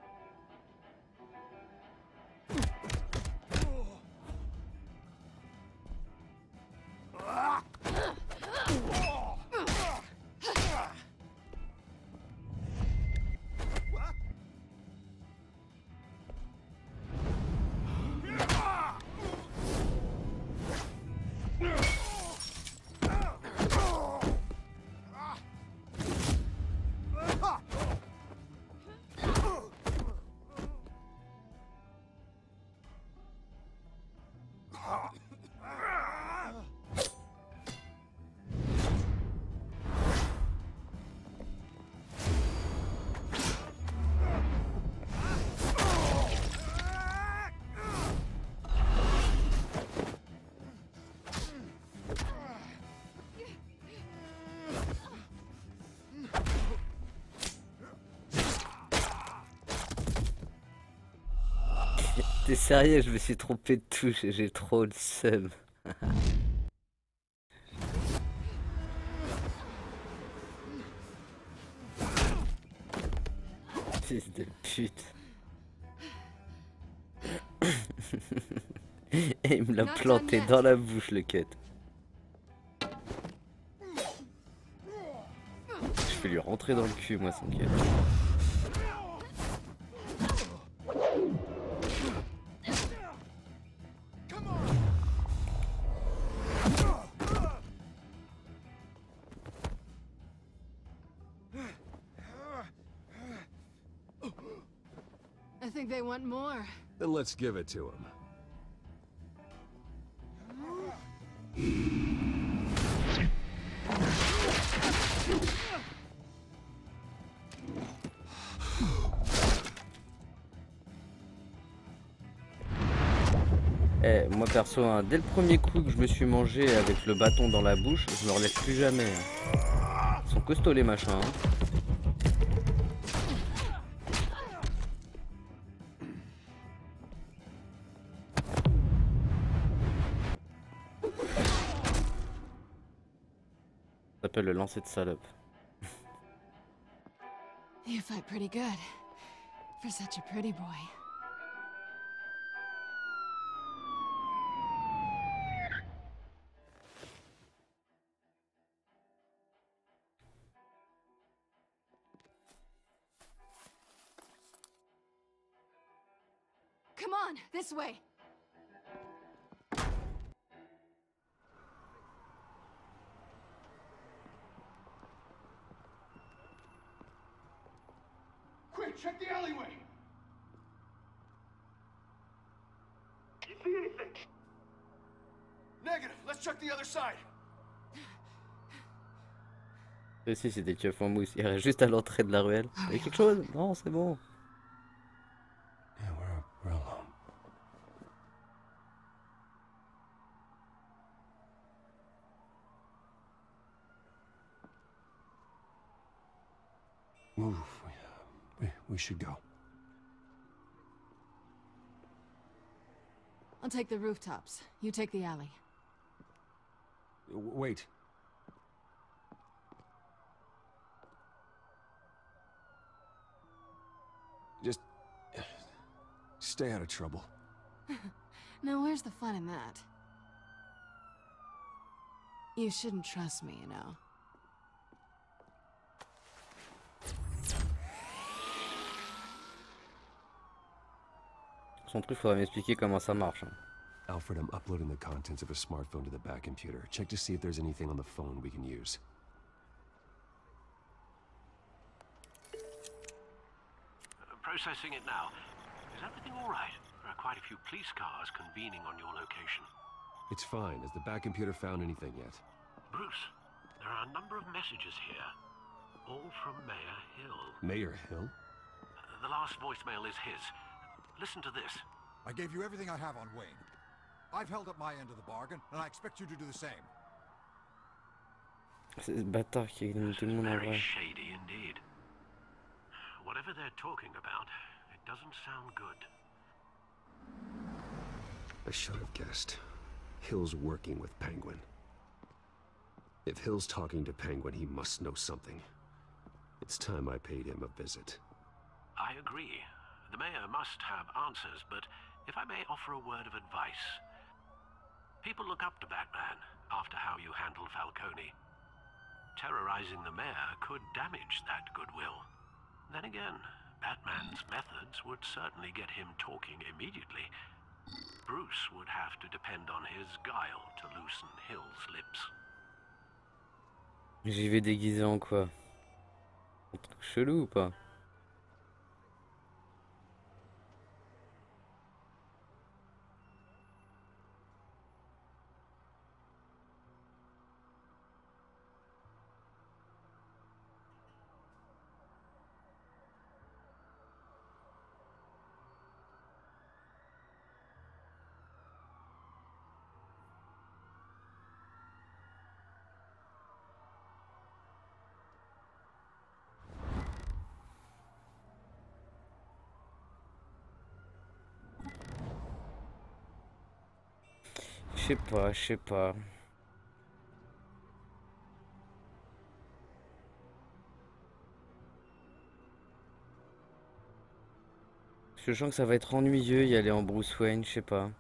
T'es sérieux, je me suis trompé de touche et j'ai trop le seum. Fils de pute. Et il me l'a planté dans la bouche le cut. Je vais lui rentrer dans le cul moi son cut. I think they want more. Then let's give it to him. Eh, moi perso, hein, dès le premier coup que je me suis mangé avec le bâton dans la bouche, je me relève plus jamais. Hein. Ils sont costauds les machins. Hein. Ça s'appelle le lancer de salope. You fight pretty good for such a pretty boy. Come on, this way. Quick, check the alleyway! You see anything? Negative, let's check the other side. Aussi c'était le chef en mousse, il reste juste à l'entrée de la ruelle. Il y a quelque chose? Non, c'est bon. Yeah, we're alone. Move. We should go. I'll take the rooftops. You take the alley. Wait. Just stay out of trouble. Now, where's the fun in that? You shouldn't trust me, you know. Son truc, faudrait m'expliquer comment ça marche. Hein. Alfred, I'm uploading the contents of a smartphone to the back computer. Check to see if there's anything on the phone we can use. Processing it now. Is everything all right? There are quite a few police cars convening on your location. It's fine. Has the back computer found anything yet? Bruce, there are a number of messages here. All from Mayor Hill. Mayor Hill? The last voicemail is his. Listen to this. I gave you everything I have on Wayne. I've held up my end of the bargain, and I expect you to do the same. C'est ce bâtard qui élimine tout le monde en Very vrai. shady indeed. Whatever they're talking about, it doesn't sound good. I should have guessed. Hill's working with Penguin. If Hill's talking to Penguin, he must know something. It's time I paid him a visit. I agree. The mayor must have answers, but if I may offer a word of advice. People look up to Batman after how you handled Falcone. Terrorizing the mayor could damage that goodwill. Then again, Batman's methods would certainly get him talking immediately. Bruce would have to depend on his guile to loosen Hill's lips. J'y vais déguisé en quoi? Un truc chelou ou pas? sais pas, je sais pas. Parce que je sens que ça va être ennuyeux y aller en Bruce Wayne, je sais pas.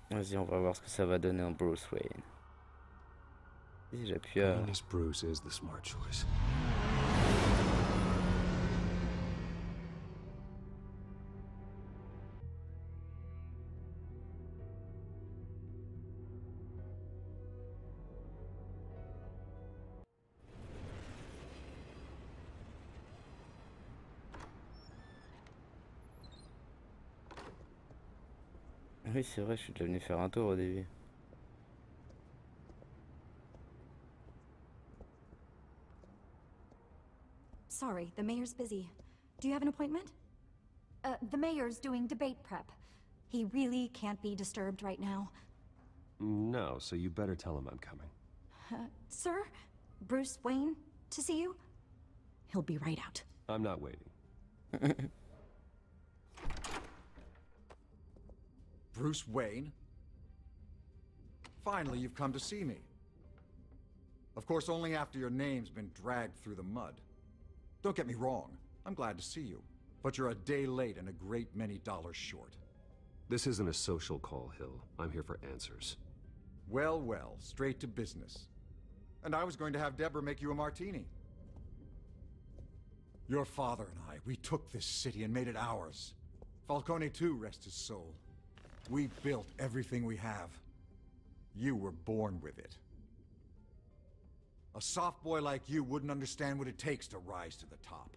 Vas-y, on va voir ce que ça va donner en Bruce Wayne. Si j'appuie à... Being as Bruce is the smart choice. Oui, c'est vrai, je suis déjà venu faire un tour au début. Sorry, the mayor's busy. Do you have an appointment? The mayor's doing debate prep. He really can't be disturbed right now. No, so you better tell him I'm coming. Sir? Bruce Wayne to see you? He'll be right out. I'm not waiting. Bruce Wayne? Finally, you've come to see me. Of course, only after your name's been dragged through the mud. Don't get me wrong, I'm glad to see you. But you're a day late and a great many dollars short. This isn't a social call, Hill. I'm here for answers. Well, well, straight to business. And I was going to have Deborah make you a martini. Your father and I, we took this city and made it ours. Falcone too, rest his soul. We built everything we have. You were born with it. A soft boy like you wouldn't understand what it takes to rise to the top.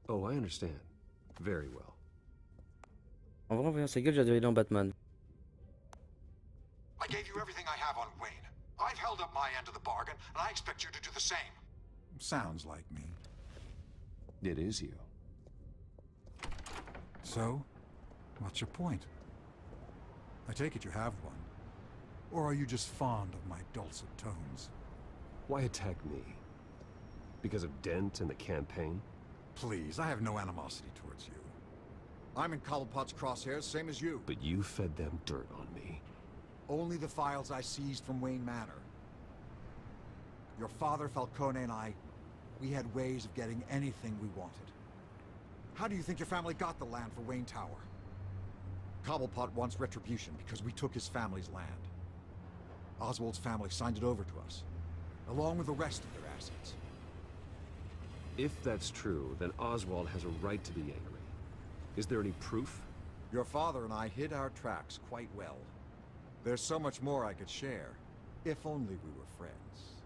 Oh, I understand. Very well. En vrai, en voyant sa gueule, j'ai adoré dans Batman. I gave you everything I have on Wayne. I've held up my end of the bargain, and I expect you to do the same. Sounds like me. It is you. So, what's your point? I take it you have one. Or are you just fond of my dulcet tones? Why attack me? Because of Dent and the campaign? Please, I have no animosity towards you. I'm in Cobblepot's crosshairs, same as you. But you fed them dirt on me. Only the files I seized from Wayne Manor. Your father, Falcone, and I, we had ways of getting anything we wanted. How do you think your family got the land for Wayne Tower? Cobblepot wants retribution because we took his family's land. Oswald's family signed it over to us, along with the rest of their assets. If that's true, then Oswald has a right to be angry. Is there any proof? Your father and I hid our tracks quite well. There's so much more I could share, if only we were friends.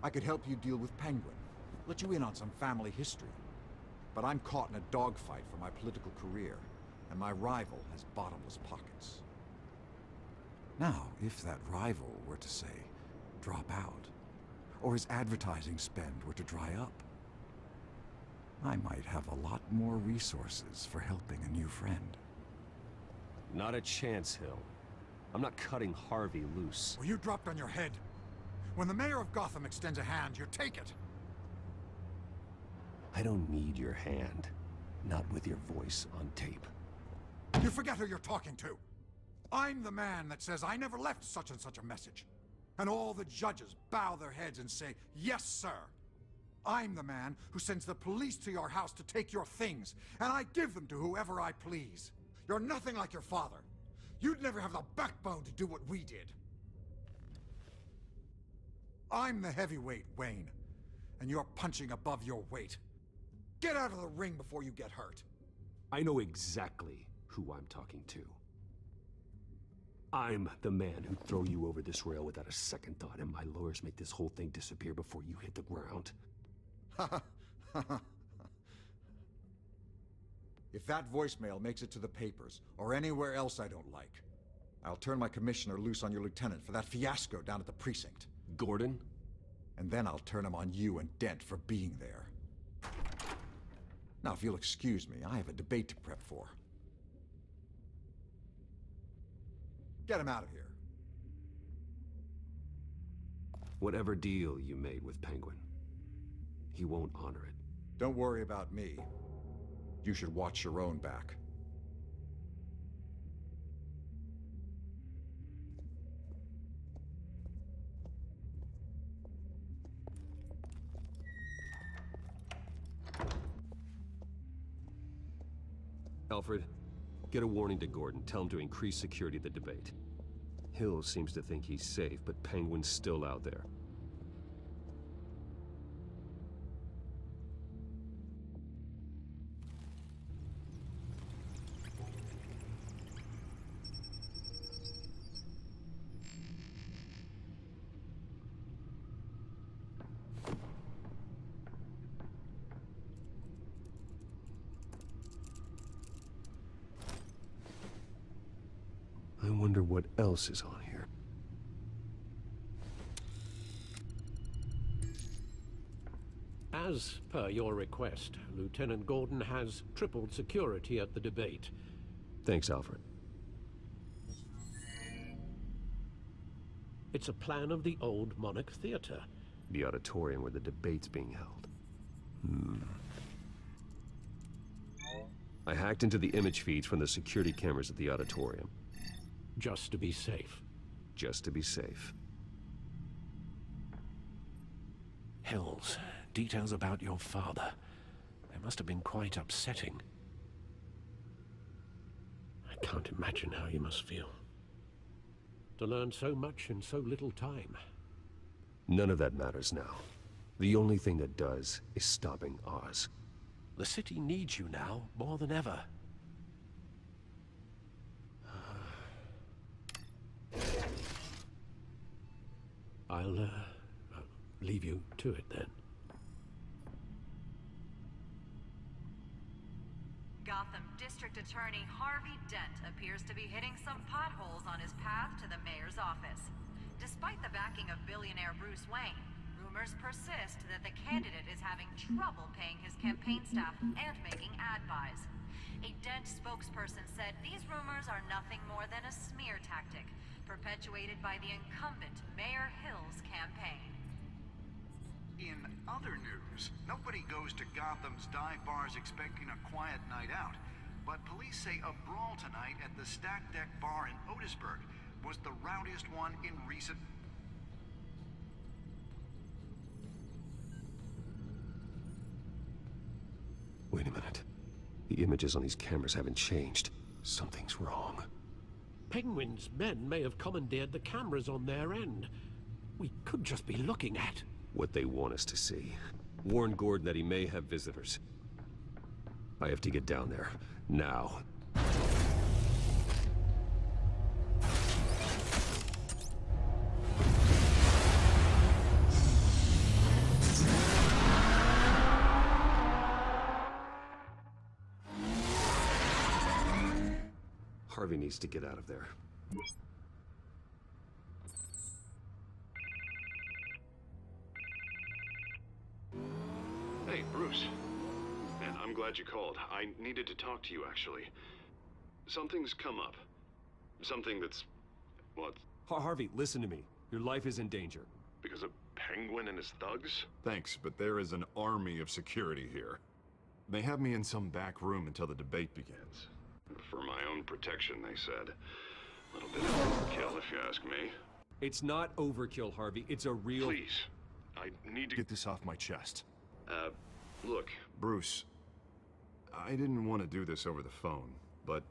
I could help you deal with Penguin, let you in on some family history. But I'm caught in a dogfight for my political career, and my rival has bottomless pockets. Now, if that rival were to say, drop out, or his advertising spend were to dry up, I might have a lot more resources for helping a new friend. Not a chance, Hill. I'm not cutting Harvey loose. Well, you dropped on your head. When the mayor of Gotham extends a hand, you take it. I don't need your hand. Not with your voice on tape. You forget who you're talking to. I'm the man that says I never left such and such a message. And all the judges bow their heads and say, yes, sir. I'm the man who sends the police to your house to take your things, and I give them to whoever I please. You're nothing like your father. You'd never have the backbone to do what we did. I'm the heavyweight, Wayne, and you're punching above your weight. Get out of the ring before you get hurt. I know exactly who I'm talking to. I'm the man who'd throw you over this rail without a second thought, and my lawyers make this whole thing disappear before you hit the ground. If that voicemail makes it to the papers, or anywhere else I don't like, I'll turn my commissioner loose on your lieutenant for that fiasco down at the precinct. Gordon? And then I'll turn him on you and Dent for being there. Now, if you'll excuse me, I have a debate to prep for. Get him out of here. Whatever deal you made with Penguin, he won't honor it. Don't worry about me. You should watch your own back. Alfred, get a warning to Gordon. Tell him to increase security at the debate. Hill seems to think he's safe, but Penguin's still out there. I wonder what else is on here. As per your request, Lieutenant Gordon has tripled security at the debate. Thanks, Alfred. It's a plan of the old Monarch Theater. The auditorium where the debate's being held. I hacked into the image feeds from the security cameras at the auditorium. Just to be safe. Just to be safe. Hills, details about your father. They must have been quite upsetting. I can't imagine how you must feel. To learn so much in so little time. None of that matters now. The only thing that does is stopping Oz. The city needs you now, more than ever. I'll leave you to it then. Gotham District Attorney Harvey Dent appears to be hitting some potholes on his path to the mayor's office. Despite the backing of billionaire Bruce Wayne, rumors persist that the candidate is having trouble paying his campaign staff and making ad buys. A Dent spokesperson said these rumors are nothing more than a smear tactic, perpetuated by the incumbent Mayor Hill's campaign. In other news, nobody goes to Gotham's dive bars expecting a quiet night out, but police say a brawl tonight at the Stack Deck Bar in Otisburg was the rowdiest one in recent... Wait a minute. The images on these cameras haven't changed. Something's wrong. Penguin's men may have commandeered the cameras on their end. We could just be looking at what they want us to see. Warn Gordon that he may have visitors. I have to get down there. Now. Harvey needs to get out of there. Hey, Bruce. Man, I'm glad you called. I needed to talk to you, actually. Something's come up. Something that's... well, Harvey, listen to me. Your life is in danger. because of Penguin and his thugs? Thanks, but there is an army of security here. They have me in some back room until the debate begins. For my own protection, they said. A little bit of overkill, if you ask me. It's not overkill, Harvey. It's a real... Please. I need to get this off my chest. Look. Bruce, I didn't want to do this over the phone, but...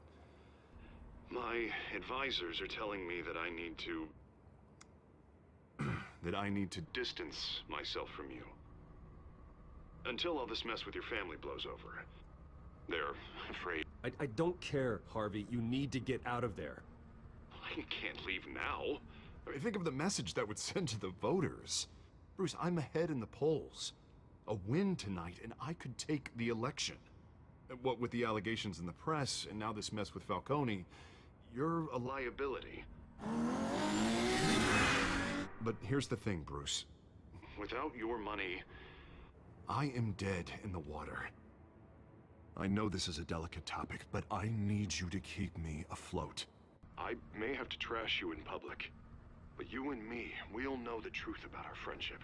My advisors are telling me that I need to... that I need to distance myself from you. Until all this mess with your family blows over. They're afraid... I don't care, Harvey. You need to get out of there. I can't leave now. I mean, think of the message that would send to the voters. Bruce, I'm ahead in the polls. A win tonight, and I could take the election. What with the allegations in the press, and now this mess with Falcone, you're a liability. But here's the thing, Bruce. Without your money... I am dead in the water. I know this is a delicate topic, but I need you to keep me afloat. I may have to trash you in public. But you and me, we'll know the truth about our friendship.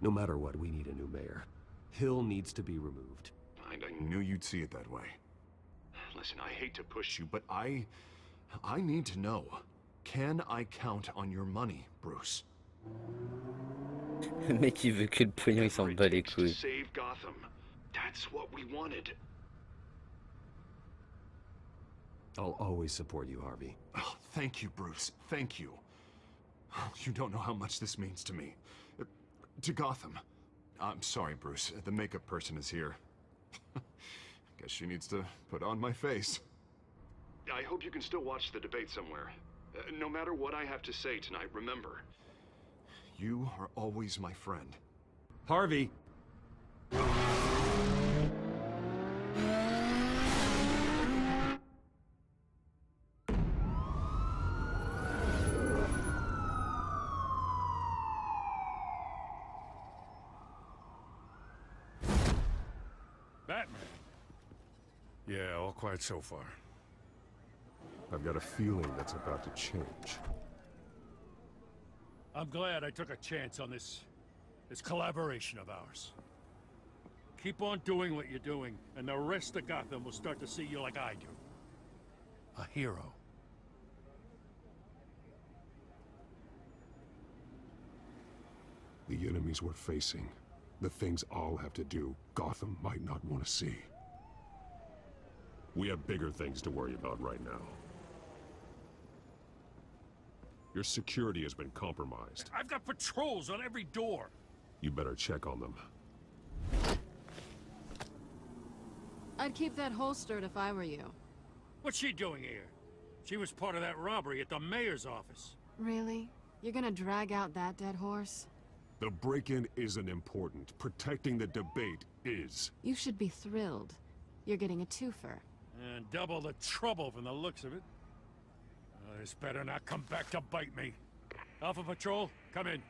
No matter what, we need a new mayor. Hill needs to be removed. I knew you'd see it that way. Listen, I hate to push you, but I need to know. Can I count on your money, Bruce? Le mec il veut que le pognon, il s'en bat les couilles. Save Gotham. That's what we wanted. I'll always support you, Harvey. Oh, thank you, Bruce. Thank you. You don't know how much this means to me. To Gotham. I'm sorry, Bruce. The makeup person is here. Guess she needs to put on my face. I hope you can still watch the debate somewhere. No matter what I have to say tonight, remember, you are always my friend. Harvey! Batman? Yeah, all quiet so far. I've got a feeling that's about to change. I'm glad I took a chance on this collaboration of ours. Keep on doing what you're doing, and the rest of Gotham will start to see you like I do. A hero. The enemies we're facing, the things I'll have to do, Gotham might not want to see. We have bigger things to worry about right now. Your security has been compromised. I've got patrols on every door. You better check on them. I'd keep that holstered if I were you. What's she doing here? She was part of that robbery at the mayor's office. Really? You're gonna drag out that dead horse? The break-in isn't important. Protecting the debate is. You should be thrilled. You're getting a twofer. And double the trouble from the looks of it. This better not come back to bite me. Alpha Patrol, come in.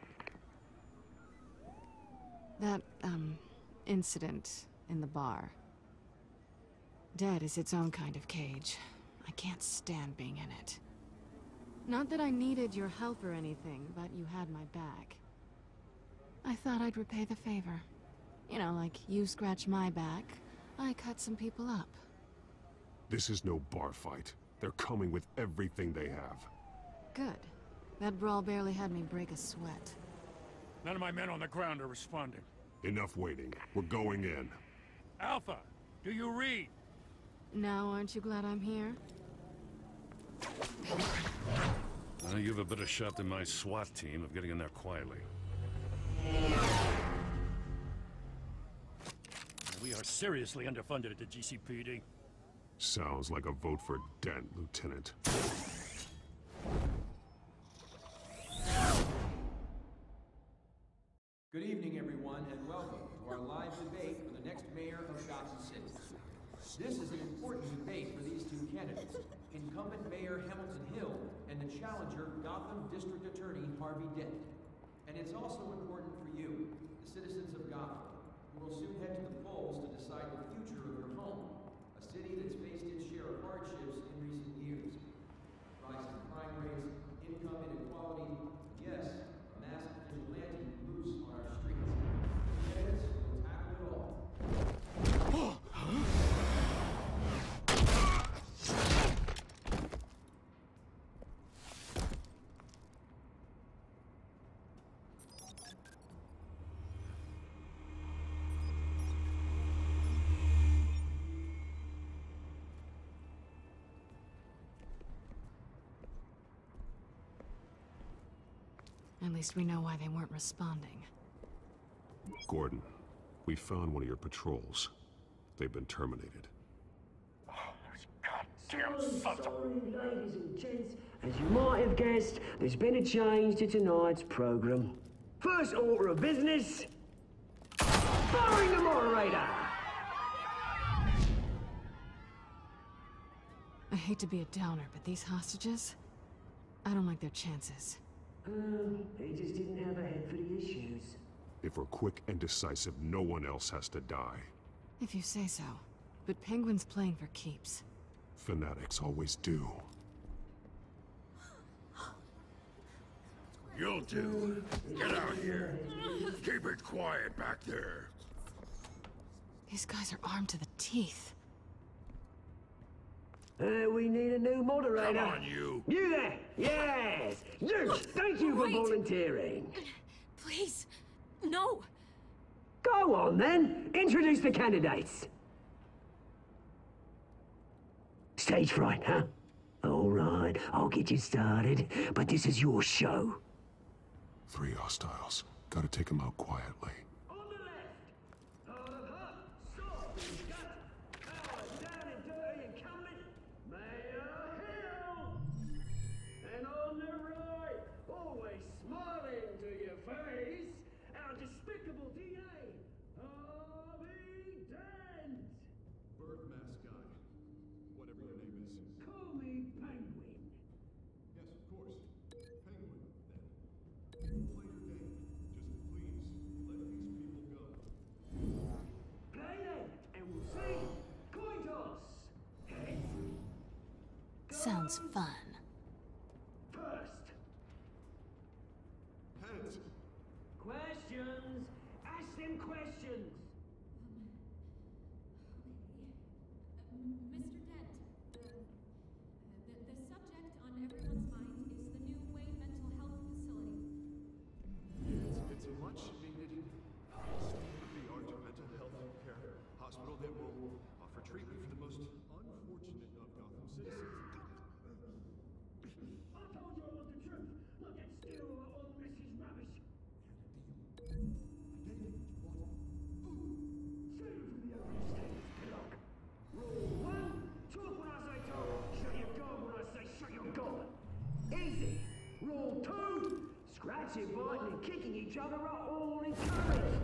That, incident in the bar. Dead is its own kind of cage. I can't stand being in it. Not that I needed your help or anything, but you had my back. I thought I'd repay the favor. You know, like you scratch my back, I cut some people up. This is no bar fight. They're coming with everything they have. Good. That brawl barely had me break a sweat. None of my men on the ground are responding. Enough waiting. We're going in. Alpha, do you read? Now, aren't you glad I'm here? You have a better shot than my SWAT team of getting in there quietly. We are seriously underfunded at the GCPD. Sounds like a vote for Dent, Lieutenant. Good evening, everyone, and welcome to our live debate for the next mayor of Gotham City. This is an important debate for these two candidates, incumbent Mayor Hamilton Hill and the challenger Gotham District Attorney Harvey Dent. And it's also important for you, the citizens of Gotham, who will soon head to the polls to decide the future of your home, a city that's faced its share of hardships in recent years. Rising crime rates, income inequality, yes, a mass vigilante loose on our streets. Candidates will tackle it all. At least we know why they weren't responding. Gordon, we found one of your patrols. They've been terminated. Sorry, ladies and gents. As you might have guessed, there's been a change to tonight's program. First order of business, firing the moderator! I hate to be a downer, but these hostages, I don't like their chances. They just didn't have a head for the issues. If we're quick and decisive, no one else has to die. If you say so. But Penguin's playing for keeps. Fanatics always do. You'll do. Get out here. Keep it quiet back there. These guys are armed to the teeth. We need a new moderator. Come on, you. You there! Yes! Zeus, thank you for volunteering. Please, no. Go on, then. Introduce the candidates. Stage fright, huh? All right, I'll get you started, but this is your show. 3 hostiles. Gotta take them out quietly. And on the right, always smiling to your face, our despicable DA, Harvey Dent! Bird mask guy. Whatever your name is. Call me Penguin. Yes, of course. Penguin, then. Play your game. Just please, let these people go. Play then, and we'll see. Coin toss. Heads. Sounds fun. First. Heads. Questions. Ask them questions. Mr. Dent, the subject on everyone's mind is the new Wayne Mental Health Facility. It's a much needed state-of-the-art mental health care hospital that will offer treatment for the most unfortunate of Gotham citizens. I told you I want the truth. Look at still all Mrs. Rubbish. Rule 1, talk when I say talk, shut your gob when I say shut your gob. Easy. Rule 2, scratching, biting and kicking each other are all encouraged.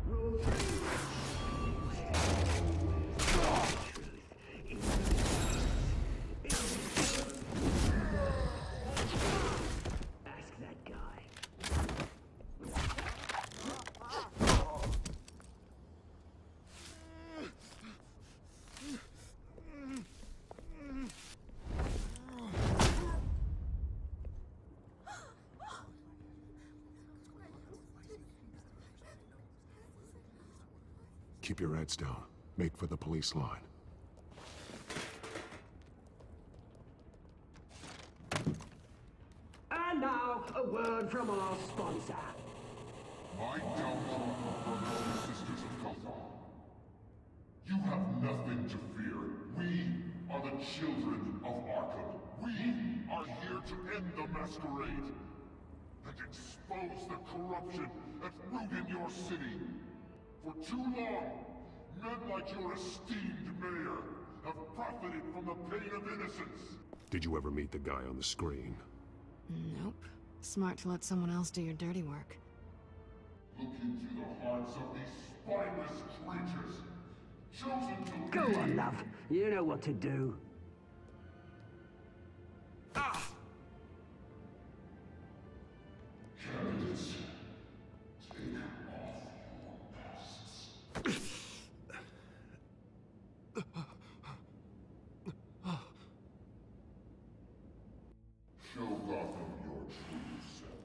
Rule 3, ask that guy. Keep your heads down. Make for the police line. And now, a word from our sponsor. My downfall, brothers and sisters of Telltale. You have nothing to fear. We are the children of Arkham. We are here to end the masquerade and expose the corruption that's ruined your city. For too long, men like your esteemed mayor have profited from the pain of innocence. Did you ever meet the guy on the screen? Nope. Smart to let someone else do your dirty work. Look into the hearts of these spineless creatures, chosen to Go lead. on, love. You know what to do. Candidates, take off your masks. Show Gotham your true self.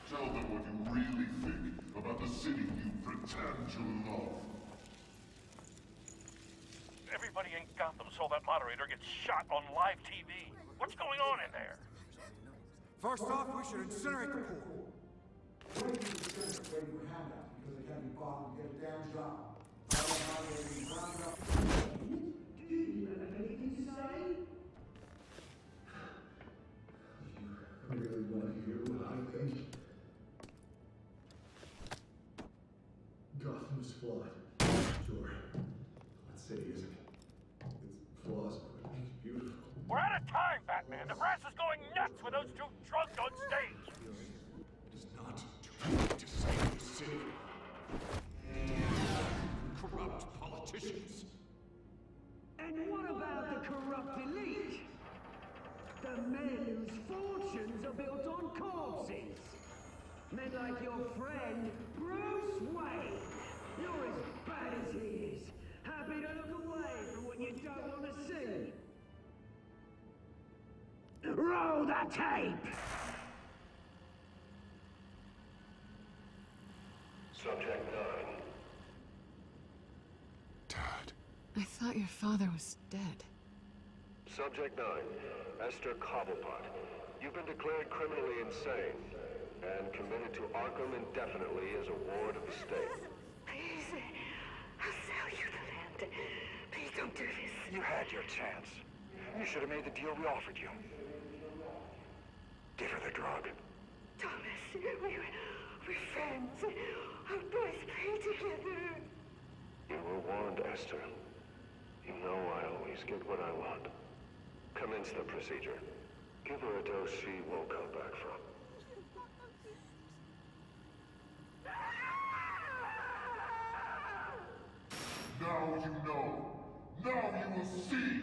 Tell them what you really think about the city you pretend to love. Everybody in Gotham saw that moderator get shot on live TV. What's going on in there? First off, we should incinerate the pool. Wait to disintegrate your handouts because they can't be bought and get a damn job. I don't know how they can round up. Do you have anything to say? I really want to hear what I think. Gotham's flawed. Sure. Let's say it isn't. Its flaws would make it beautiful. We're out of time, Batman. The press is going nuts with those two drunks on stage. It is not too late to save the city. Corrupt politicians. And what about the corrupt elite? The men whose fortunes are built on corpses. Men like your friend, Bruce Wayne. You're as bad as he is. Happy to look away from what you don't want to see. Roll the tape! I thought your father was dead. Subject 9, Esther Cobblepot. You've been declared criminally insane and committed to Arkham indefinitely as a ward of the state. Please, I'll sell you the land. Please don't do this. You had your chance. You should have made the deal we offered you. Give her the drug. Thomas, we're friends. Our boys play together. You were warned, Esther. You know I always get what I want. Commence the procedure. Give her a dose she won't come back from. Now you know. Now you will see.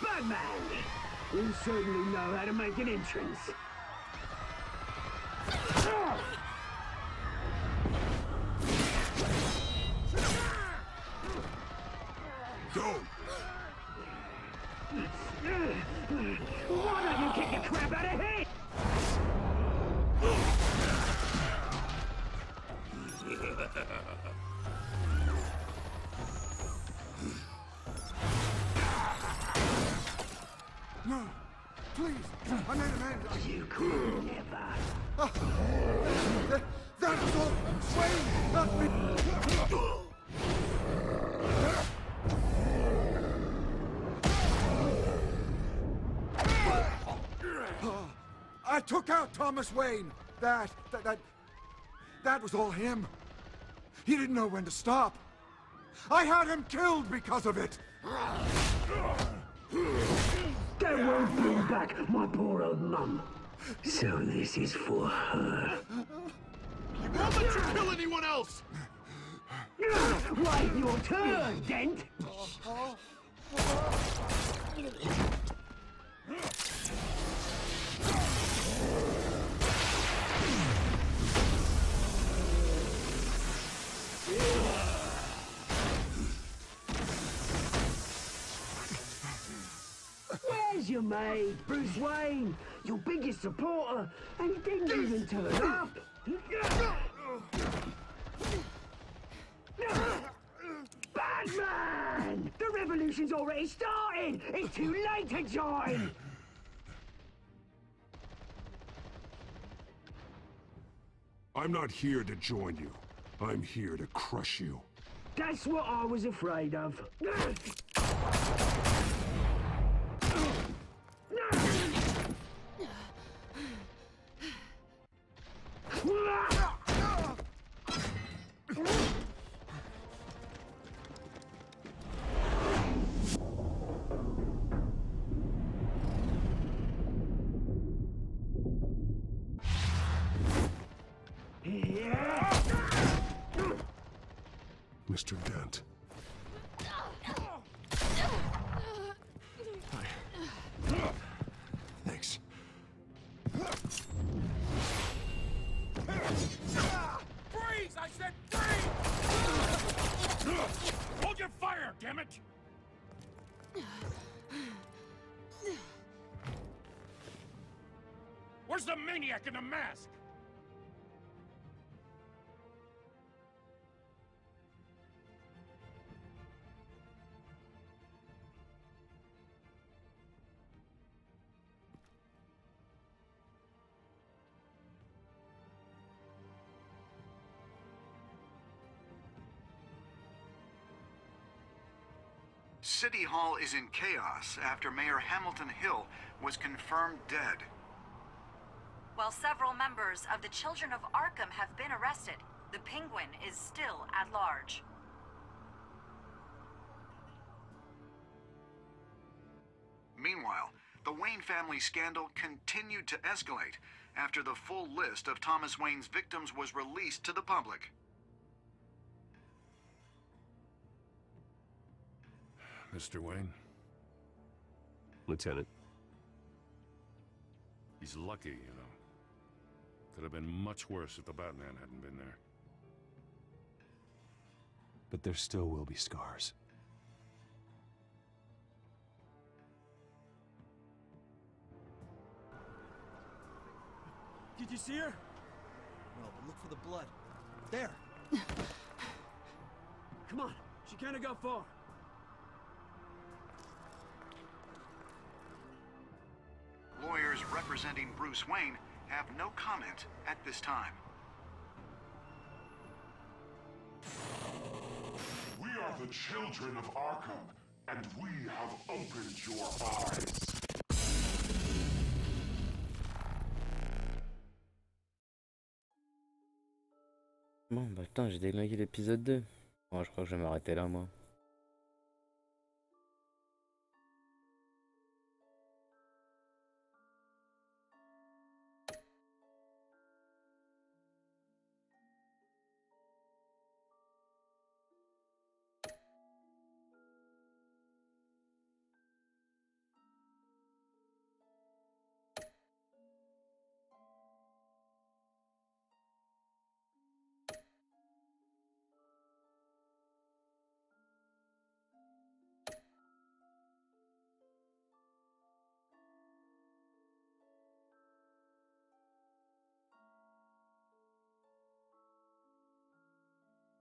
Batman! You certainly know how to make an entrance. Go! Why don't you kick the crap out of him? No, please, I made an end. You could never. That was all Wayne, not me. I took out Thomas Wayne. That was all him. He didn't know when to stop. I had him killed because of it. That won't bring back my poor old mum. So this is for her. Why don't you kill anyone else? Wait your turn, Dent. Where's your mate, Bruce Wayne? Your biggest supporter, and he didn't even turn up. Batman! The revolution's already started! It's too late to join! I'm not here to join you. I'm here to crush you. That's what I was afraid of. Mr. Dent. Hi. Thanks. Freeze! I said freeze! Hold your fire, damn it! Where's the maniac in the mask? City Hall is in chaos after Mayor Hamilton Hill was confirmed dead. While several members of the Children of Arkham have been arrested, the Penguin is still at large. Meanwhile, the Wayne family scandal continued to escalate after the full list of Thomas Wayne's victims was released to the public. Mr. Wayne? Lieutenant. He's lucky, you know. Could have been much worse if the Batman hadn't been there. but there still will be scars. Did you see her? No, but look for the blood. There! Come on, she can't have got far. Lawyers representing Bruce Wayne have no comment at this time. We are the children of Arkham, and we have opened your eyes. Bon, bah putain, j'ai déglingué l'épisode 2. Bon, je crois que je vais m'arrêter là, moi.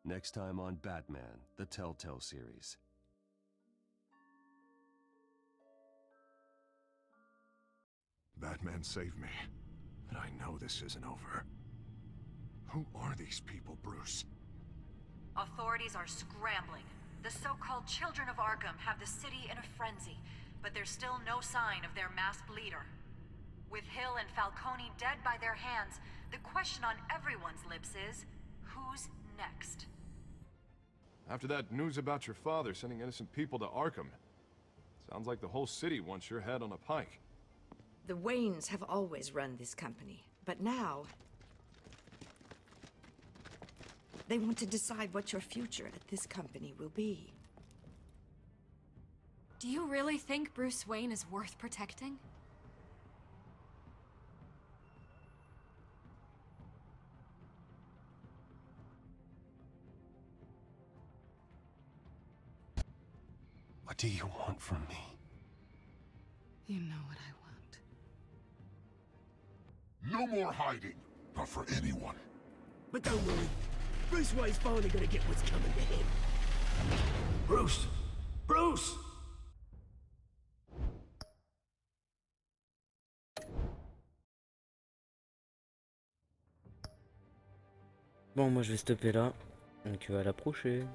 Next time on Batman, the Telltale series. Batman saved me, but I know this isn't over. Who are these people, Bruce? Authorities are scrambling. The so-called Children of Arkham have the city in a frenzy, but there's still no sign of their masked leader. With Hill and Falcone dead by their hands, the question on everyone's lips is, who's next? After that news about your father sending innocent people to Arkham, sounds like the whole city wants your head on a pike. The Waynes have always run this company, but now they want to decide what your future at this company will be. Do you really think Bruce Wayne is worth protecting? What do you want from me? You know what I want. No more hiding, not for anyone. But don't worry, Bruce Wayne's finally gonna get what's coming to him. Bruce! Bruce! Bon, moi je vais stopper là. Donc à la prochaine.